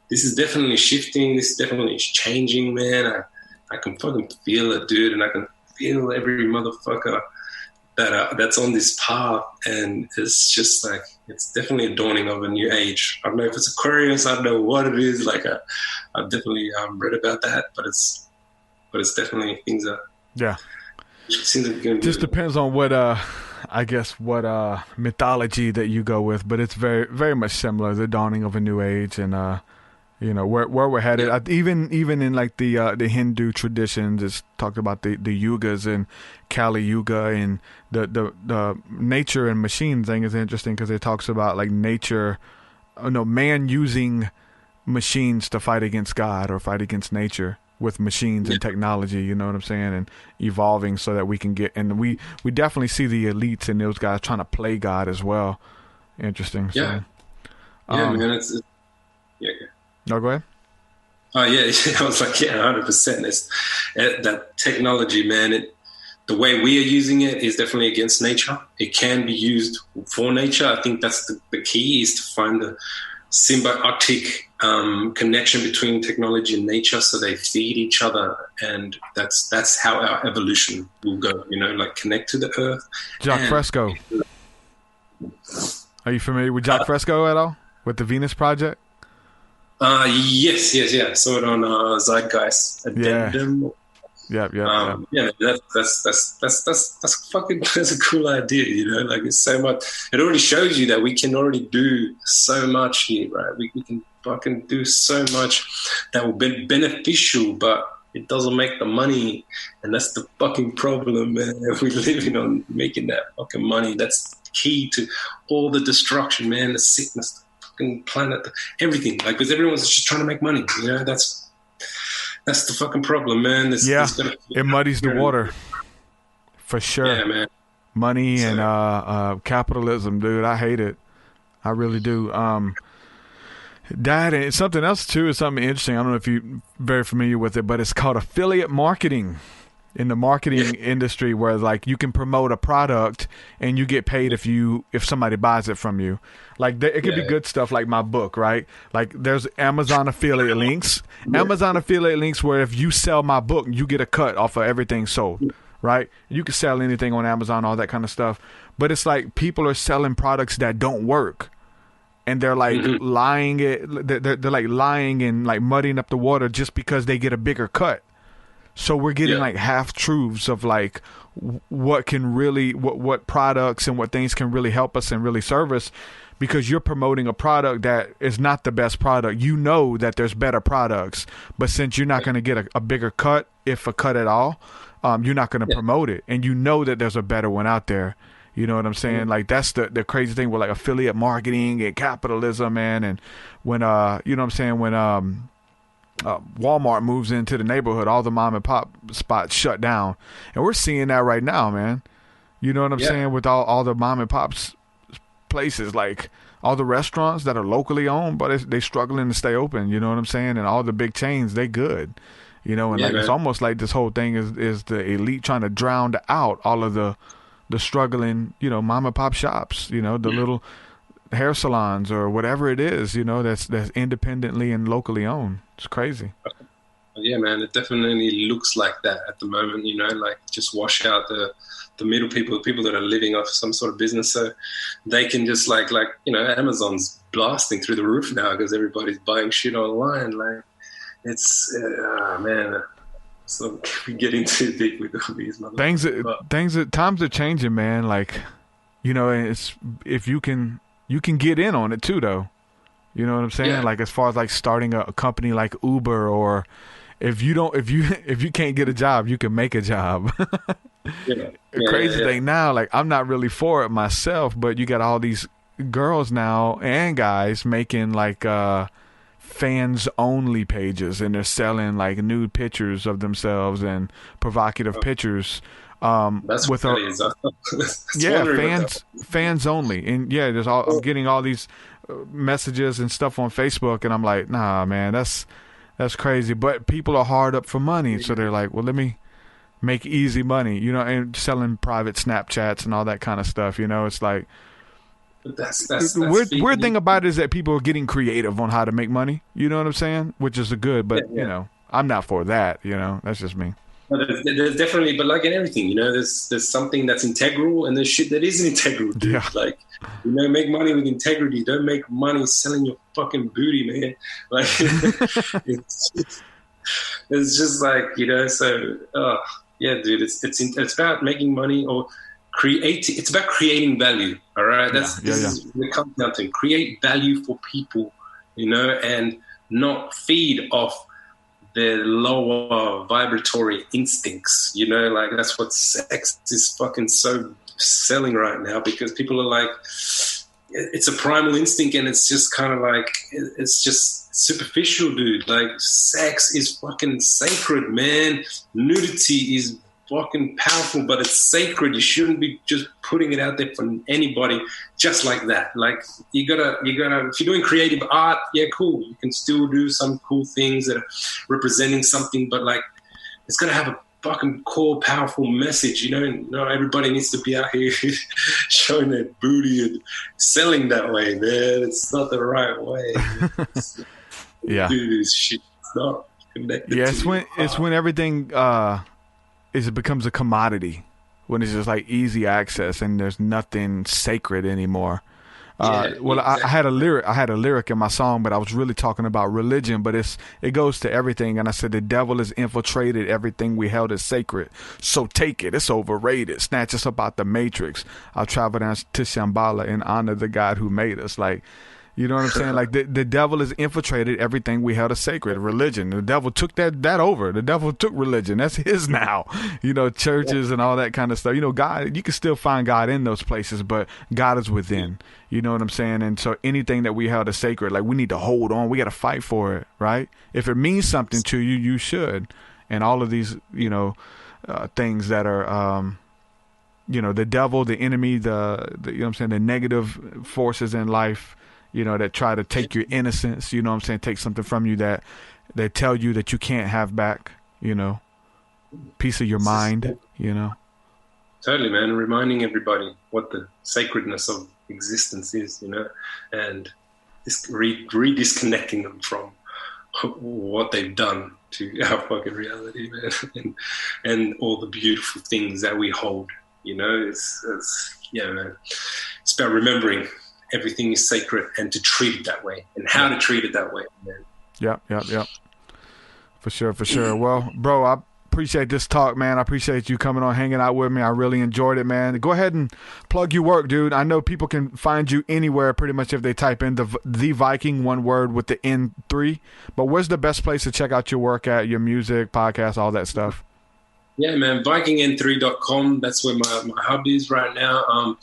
Speaker 7: is definitely shifting. This is definitely changing, man. I can fucking feel it, dude, and I can feel every motherfucker that's on this path, and it's just like, it's definitely a dawning of a new age. I don't know if it's Aquarius, I don't know what it is. Like, I've definitely read about that, but it's definitely things that
Speaker 1: just depends on what I guess what mythology that you go with, but it's very, very much similar. The dawning of a new age, and You know where we're headed. Even in like the Hindu traditions, it's talked about the yugas and Kali Yuga, and the nature and machine thing is interesting because it talks about like nature, man using machines to fight against God or fight against nature with machines and technology. You know what I'm saying? And evolving so that we can get. And we definitely see the elites and those guys trying to play God as well. Interesting.
Speaker 7: Yeah.
Speaker 1: So,
Speaker 7: man. It's yeah.
Speaker 1: No, go ahead.
Speaker 7: Oh yeah, I was like, 100%. It's that technology, man. The way we are using it is definitely against nature. It can be used for nature. I think that's the key, is to find the symbiotic connection between technology and nature, so they feed each other, and that's how our evolution will go. Like connect to the earth.
Speaker 1: Jacques Fresco. Are you familiar with Jacques Fresco at all? With the Venus Project?
Speaker 7: Yes. I saw it on Zeitgeist Addendum.
Speaker 1: Yeah.
Speaker 7: Yeah, that's fucking, that's a cool idea, like it's so much. It already shows you that we can already do so much here, right? We can fucking do so much that will be beneficial, but it doesn't make the money, and that's the fucking problem, man. We're living on making that fucking money. That's key to all the destruction, man, the sickness, the fucking planet, everything. Like, because everyone's just trying to make money, that's the fucking problem, man.
Speaker 1: It muddies the water for sure.
Speaker 7: Yeah, man.
Speaker 1: Money and capitalism, dude. I hate it. I really do. That and something else too is something interesting. I don't know if you're very familiar with it, but it's called affiliate marketing in the marketing industry, where like you can promote a product and you get paid if somebody buys it from you. Like it could be good stuff like my book, right? Like there's Amazon affiliate links. Amazon affiliate links where if you sell my book, you get a cut off of everything sold, right? You can sell anything on Amazon, all that kind of stuff. But it's like people are selling products that don't work. And they're like lying they're like lying and like muddying up the water just because they get a bigger cut. So we're getting like half truths of like what can really, what products and what things can really help us and really serve us, because you're promoting a product that is not the best product. You know that there's better products, but since you're not going to get a bigger cut, if a cut at all, you're not going to promote it. And you know that there's a better one out there. You know what I'm saying? Like that's the crazy thing with like affiliate marketing and capitalism, man. And when you know what I'm saying, when Walmart moves into the neighborhood, all the mom and pop spots shut down, and we're seeing that right now, man. You know what I'm saying? With all the mom and pops places, like all the restaurants that are locally owned, but they struggling to stay open. You know what I'm saying? And all the big chains, they good. You know, and like man. It's almost like this whole thing is the elite trying to drown out all of the struggling, mom and pop shops, the little hair salons or whatever it is, that's independently and locally owned. It's crazy.
Speaker 7: Yeah, man, it definitely looks like that at the moment, like just wash out the middle people, the people that are living off some sort of business, so they can just like Amazon's blasting through the roof now because everybody's buying shit online. Like it's, man. So we're getting too deep with all these motherfuckers.
Speaker 1: Times are changing, man. Like, it's if you can get in on it too, though. You know what I'm saying? Yeah. Like as far as like starting a company like Uber, or if you can't get a job, you can make a job. The crazy thing now, like I'm not really for it myself, but you got all these girls now and guys making like fans only pages, and they're selling like nude pictures of themselves and provocative pictures
Speaker 7: that's with
Speaker 1: fans only. And there's I'm getting all these messages and stuff on Facebook, and I'm like, nah, man, that's crazy. But people are hard up for money, so they're like, well, let me make easy money, and selling private Snapchats and all that kind of stuff. It's like
Speaker 7: that's
Speaker 1: weird thing about it is that people are getting creative on how to make money. You know what I'm saying? Which is a good, but I'm not for that. That's just me.
Speaker 7: There's definitely, but like in everything, there's something that's integral and there's shit that isn't integral, dude. Yeah. Like, make money with integrity. Don't make money selling your fucking booty, man. Like, it's just like, so, dude, it's about making money or creating. It's about creating value. All right. This is what it comes down to. Create value for people, and not feed off their lower vibratory instincts, you know, like that's what sex is fucking so selling right now, because people are like, it's a primal instinct and it's just kind of like, it's just superficial, dude. Like sex is fucking sacred, man. Nudity is fucking powerful, but it's sacred. You shouldn't be just putting it out there for anybody just like that. Like you gotta, if you're doing creative art, yeah, cool. You can still do some cool things that are representing something, but like it's gotta have a fucking core, powerful message, you know. Not everybody needs to be out here showing their booty and selling that way, man. It's not the right way.
Speaker 1: Yeah.
Speaker 7: Do this shit. It's not connected.
Speaker 1: Yeah, it's when everything it becomes a commodity, when it's just like easy access and there's nothing sacred anymore. Well, exactly. I had a lyric in my song, but I was really talking about religion, but it goes to everything. And I said, the devil has infiltrated everything we held as sacred. So take it. It's overrated. Snatch us up out the matrix. I'll travel down to Shambhala and honor the God who made us. Like, you know what I'm saying? Like the devil has infiltrated everything we held as sacred. Religion. The devil took that over. The devil took religion. That's his now. You know, churches and all that kind of stuff. You know, God, you can still find God in those places, but God is within. You know what I'm saying? And so anything that we held as sacred, like we need to hold on. We got to fight for it, right? If it means something to you, you should. And all of these, you know, things that are, you know, the devil, the enemy, you know what I'm saying, the negative forces in life, you know, that try to take your innocence, you know what I'm saying, take something from you that they tell you that you can't have back, you know, piece of your mind, you know.
Speaker 7: Totally, man. Reminding everybody what the sacredness of existence is, you know, and redisconnecting them from what they've done to our fucking reality, man, and all the beautiful things that we hold, you know. It's yeah, man. It's about remembering everything is sacred and to treat it that way and how to treat it that way, man.
Speaker 1: Yep. For sure. Well, bro, I appreciate this talk, man. I appreciate you coming on, hanging out with me. I really enjoyed it, man. Go ahead and plug your work, dude. I know people can find you anywhere pretty much if they type in the Viking, one word with the N3. But where's the best place to check out your work at, your music, podcast, all that stuff?
Speaker 7: Yeah, man, VikingN3.com. That's where my hub is right now.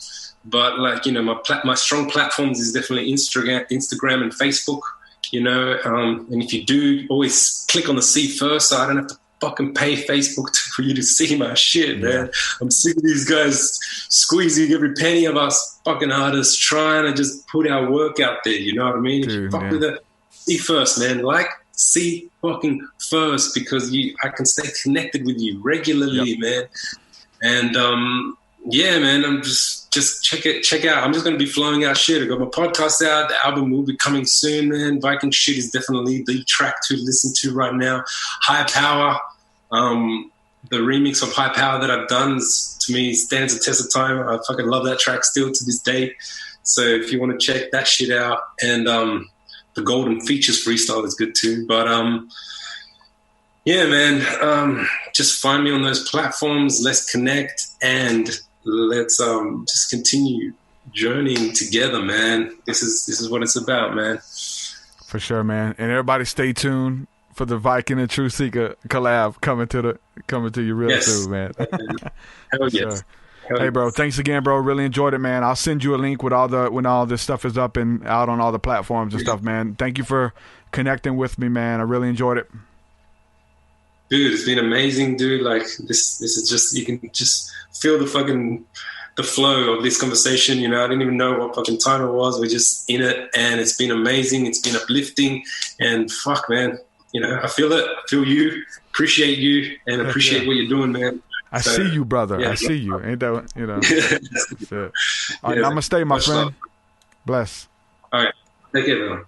Speaker 7: But like, you know, my strong platforms is definitely Instagram and Facebook, you know. And if you do, always click on the see first, so I don't have to fucking pay Facebook for you to see my shit, man. I'm sick of these guys squeezing every penny of us fucking artists trying to just put our work out there, you know what I mean?
Speaker 1: Dude,
Speaker 7: if you fuck with it, see first, man. Like, see fucking first, because I can stay connected with you regularly, man. And yeah, man, I'm just check out. I'm just gonna be flowing out shit. I got my podcast out. The album will be coming soon, man. Viking shit is definitely the track to listen to right now. High Power, the remix of High Power that I've done to me stands the test of time. I fucking love that track still to this day. So if you want to check that shit out, and the Golden Features freestyle is good too. But yeah, man, just find me on those platforms. Let's connect and let's just continue journeying together, man. This is what it's about, man.
Speaker 1: For sure, man. And everybody stay tuned for the Viking and TruthSeekah collab coming to you real soon, man.
Speaker 7: Hell yes.
Speaker 1: Sure. Hey, bro, thanks again, bro. Really enjoyed it, man. I'll send you a link when all this stuff is up and out on all the platforms and stuff, man. Thank you for connecting with me, man. I really enjoyed it.
Speaker 7: Dude, it's been amazing, dude. Like this is just, you can just feel the flow of this conversation. You know, I didn't even know what fucking time it was. We're just in it, and it's been amazing. It's been uplifting, and fuck, man. You know, I feel it. I feel you. Appreciate you, and appreciate what you're doing, man.
Speaker 1: I see you, brother. I see you. Ain't that, you know? That's it. All right, namaste, my friend. Bless.
Speaker 7: All right. Take care, man.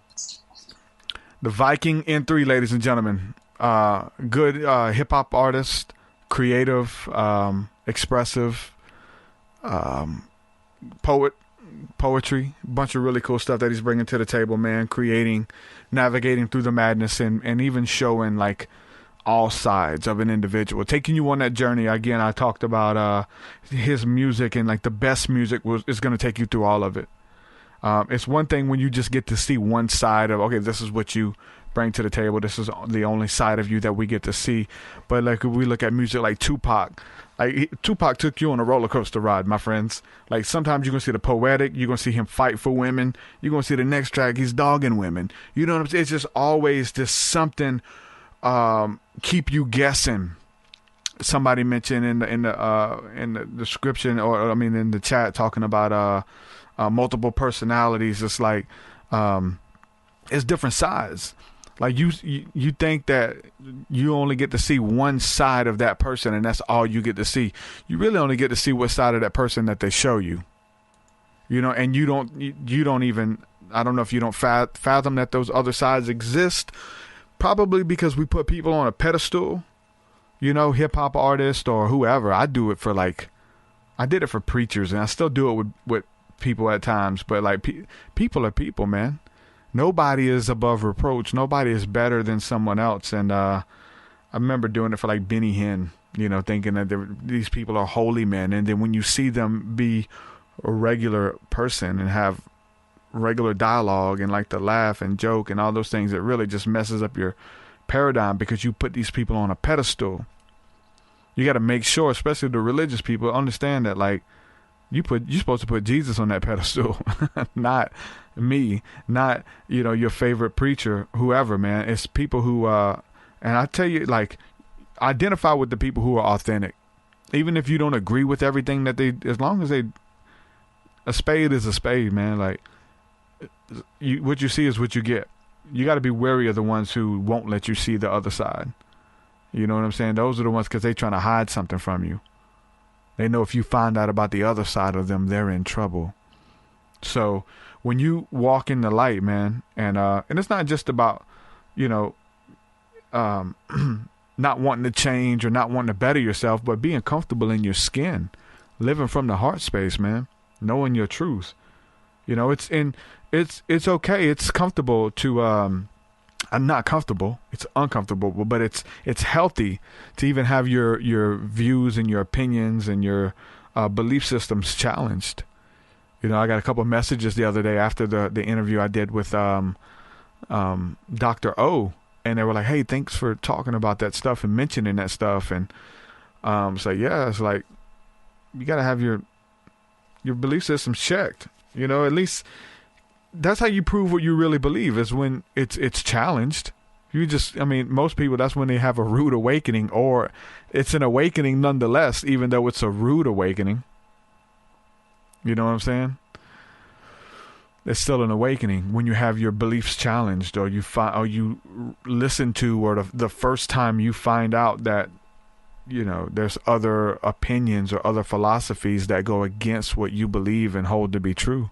Speaker 1: The Viking N3, ladies and gentlemen. Good hip-hop artist, creative, expressive, poetry, a bunch of really cool stuff that he's bringing to the table, man. Creating, navigating through the madness, and even showing, like, all sides of an individual, taking you on that journey. Again, I talked about his music, and like the best music is going to take you through all of it. It's one thing when you just get to see one side of, okay, this is what you bring to the table. This is the only side of you that we get to see. But like if we look at music like Tupac, Tupac took you on a roller coaster ride, my friends. Like sometimes you're going to see the poetic, you're going to see him fight for women. You're going to see the next track, he's dogging women. You know what I'm saying? It's just always just something keep you guessing. Somebody mentioned in the description, or I mean in the chat, talking about multiple personalities. It's like it's different sides. Like you think that you only get to see one side of that person, and that's all you get to see. You really only get to see what side of that person that they show you. You know, and you don't even, I don't know if you don't fathom that those other sides exist. Probably because we put people on a pedestal. You know, hip hop artists or whoever. I do it for I did it for preachers, and I still do it with people at times. But like people are people, man. Nobody is above reproach. Nobody is better than someone else. And I remember doing it for like Benny Hinn, you know, thinking that these people are holy men. And then when you see them be a regular person and have regular dialogue and like to laugh and joke and all those things, it really just messes up your paradigm, because you put these people on a pedestal. You got to make sure, especially the religious people, understand that like you're supposed to put Jesus on that pedestal, not me, not, you know, your favorite preacher, whoever, man. It's people who and I tell you, like, identify with the people who are authentic, even if you don't agree with everything that they, as long as a spade is a spade, man. Like what you see is what you get. You got to be wary of the ones who won't let you see the other side. You know what I'm saying? Those are the ones, because they're trying to hide something from you. They know if you find out about the other side of them, they're in trouble. So when you walk in the light, man, and it's not just about, you know, not wanting to change or not wanting to better yourself, but being comfortable in your skin, living from the heart space, man, knowing your truth. You know, it's okay. It's comfortable to, not comfortable. It's uncomfortable, but it's healthy to even have your views and your opinions and your belief systems challenged. You know, I got a couple of messages the other day after the interview I did with Dr. O, and they were like, "Hey, thanks for talking about that stuff and mentioning that stuff." And so yeah, it's like you got to have your belief systems checked. You know, at least that's how you prove what you really believe, is when it's challenged. You just, I mean, most people, that's when they have a rude awakening, or it's an awakening nonetheless, even though it's a rude awakening. You know what I'm saying? It's still an awakening when you have your beliefs challenged, or you listen to, or the first time you find out that, you know, there's other opinions or other philosophies that go against what you believe and hold to be true.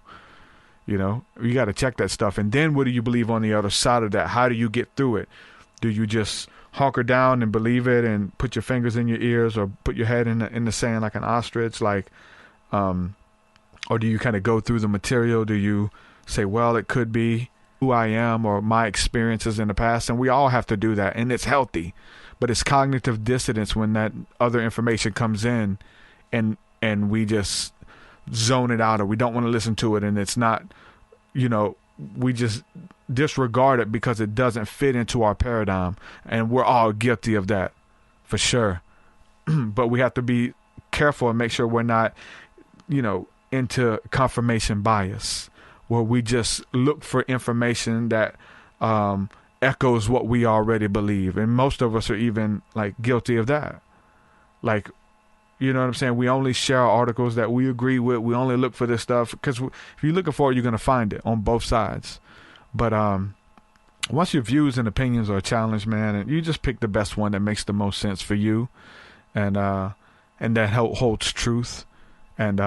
Speaker 1: You know, you got to check that stuff. And then what do you believe on the other side of that? How do you get through it? Do you just hunker down and believe it and put your fingers in your ears, or put your head in the sand like an ostrich? Like, or do you kind of go through the material? Do you say, well, it could be who I am or my experiences in the past? And we all have to do that. And it's healthy. But it's cognitive dissonance when that other information comes in and we just zone it out, or we don't want to listen to it, and it's not, you know, we just disregard it because it doesn't fit into our paradigm. And we're all guilty of that, for sure. But we have to be careful and make sure we're not, you know, into confirmation bias, where we just look for information that echoes what we already believe. And most of us are even like guilty of that. Like, you know what I'm saying? We only share articles that we agree with. We only look for this stuff because if you're looking for it, you're going to find it on both sides. But once your views and opinions are challenged, man, and you just pick the best one that makes the most sense for you, and that holds truth, and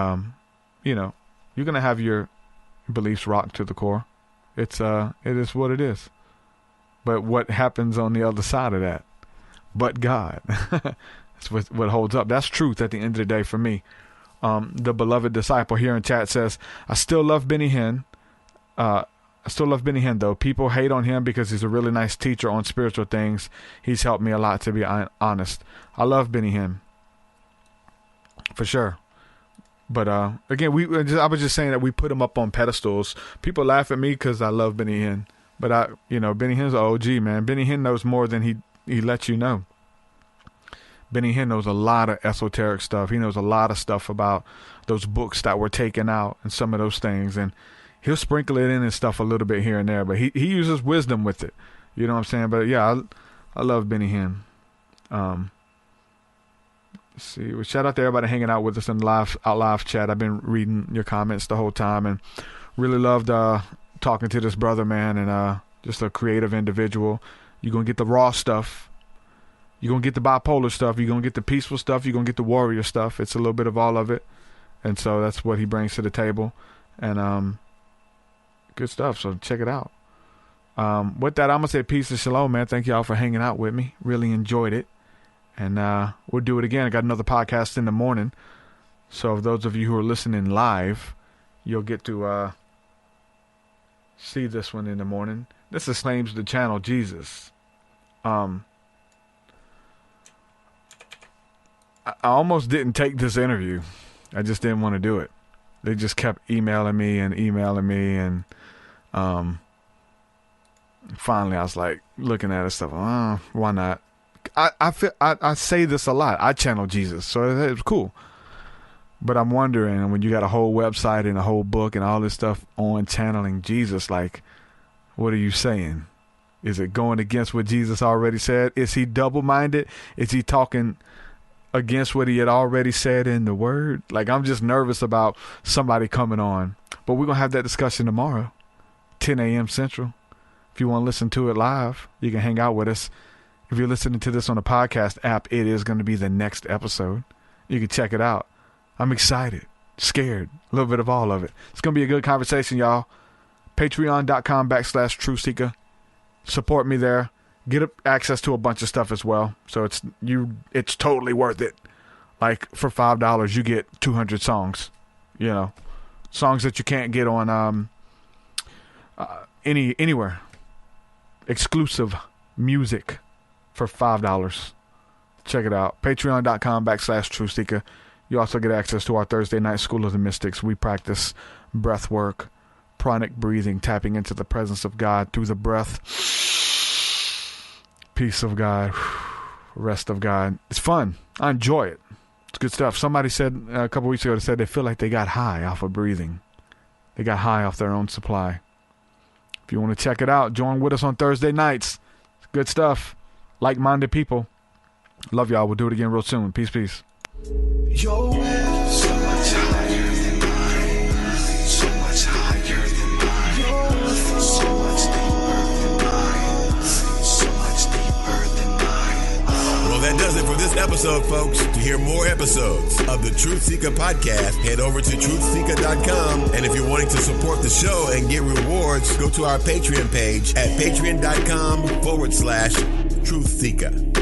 Speaker 1: you know, you're going to have your beliefs rocked to the core. It is what it is. But what happens on the other side of that? But God. That's what holds up. That's truth at the end of the day for me. The beloved disciple here in chat says, I still love Benny Hinn. Though. People hate on him because he's a really nice teacher on spiritual things. He's helped me a lot, to be honest. I love Benny Hinn. For sure. But again, I was just saying that we put him up on pedestals. People laugh at me because I love Benny Hinn, but Benny Hinn's an OG, man. Benny Hinn knows more than he lets you know. Benny Hinn knows a lot of esoteric stuff. He knows a lot of stuff about those books that were taken out and some of those things, and he'll sprinkle it in and stuff a little bit here and there. But he uses wisdom with it. You know what I'm saying? But yeah, I love Benny Hinn. Let's see. Well, shout out to everybody hanging out with us in the live chat. I've been reading your comments the whole time and really loved talking to this brother, man, and just a creative individual. You're going to get the raw stuff. You're going to get the bipolar stuff. You're going to get the peaceful stuff. You're going to get the warrior stuff. It's a little bit of all of it. And so that's what he brings to the table. And good stuff. So check it out. With that, I'm going to say peace and shalom, man. Thank y'all for hanging out with me. Really enjoyed it. And we'll do it again. I got another podcast in the morning. So for those of you who are listening live, you'll get to see this one in the morning. This is claims the channel Jesus. I almost didn't take this interview. I just didn't want to do it. They just kept emailing me. And finally I was like looking at it stuff. Why not? I say this a lot. I channel Jesus, so it was cool. But I'm wondering, when you got a whole website and a whole book and all this stuff on channeling Jesus, like, what are you saying? Is it going against what Jesus already said? Is he double-minded? Is he talking against what he had already said in the word? Like, I'm just nervous about somebody coming on. But we're going to have that discussion tomorrow, 10 a.m. Central. If you want to listen to it live, you can hang out with us. If you're listening to this on the podcast app, it is going to be the next episode. You can check it out. I'm excited, scared, a little bit of all of it. It's going to be a good conversation, y'all. Patreon.com/TruthSeekah. Support me there. Get access to a bunch of stuff as well. So it's totally worth it. Like for $5, you get 200 songs. You know, songs that you can't get on anywhere. Exclusive music for $5. Check it out. Patreon.com/TruthSeekah. You also get access to our Thursday night School of the Mystics. We practice breath work, pranic breathing, tapping into the presence of God through the breath. Peace of God, rest of God. It's fun. I enjoy it. It's good stuff. Somebody said a couple weeks ago, they said they feel like they got high off of breathing. They got high off their own supply. If you want to check it out, join with us on Thursday nights. It's good stuff. Like-minded people. Love y'all. We'll do it again real soon. Peace, peace.
Speaker 4: Your will so much higher than mine, so much higher than mine, so much deeper than mine, so much deeper than mine.
Speaker 5: Well, that does it for this episode, folks. To hear more episodes of the TruthSeekah podcast, head over to TruthSeekah.com. And if you're wanting to support the show and get rewards, go to our Patreon page at patreon.com/TruthSeekah.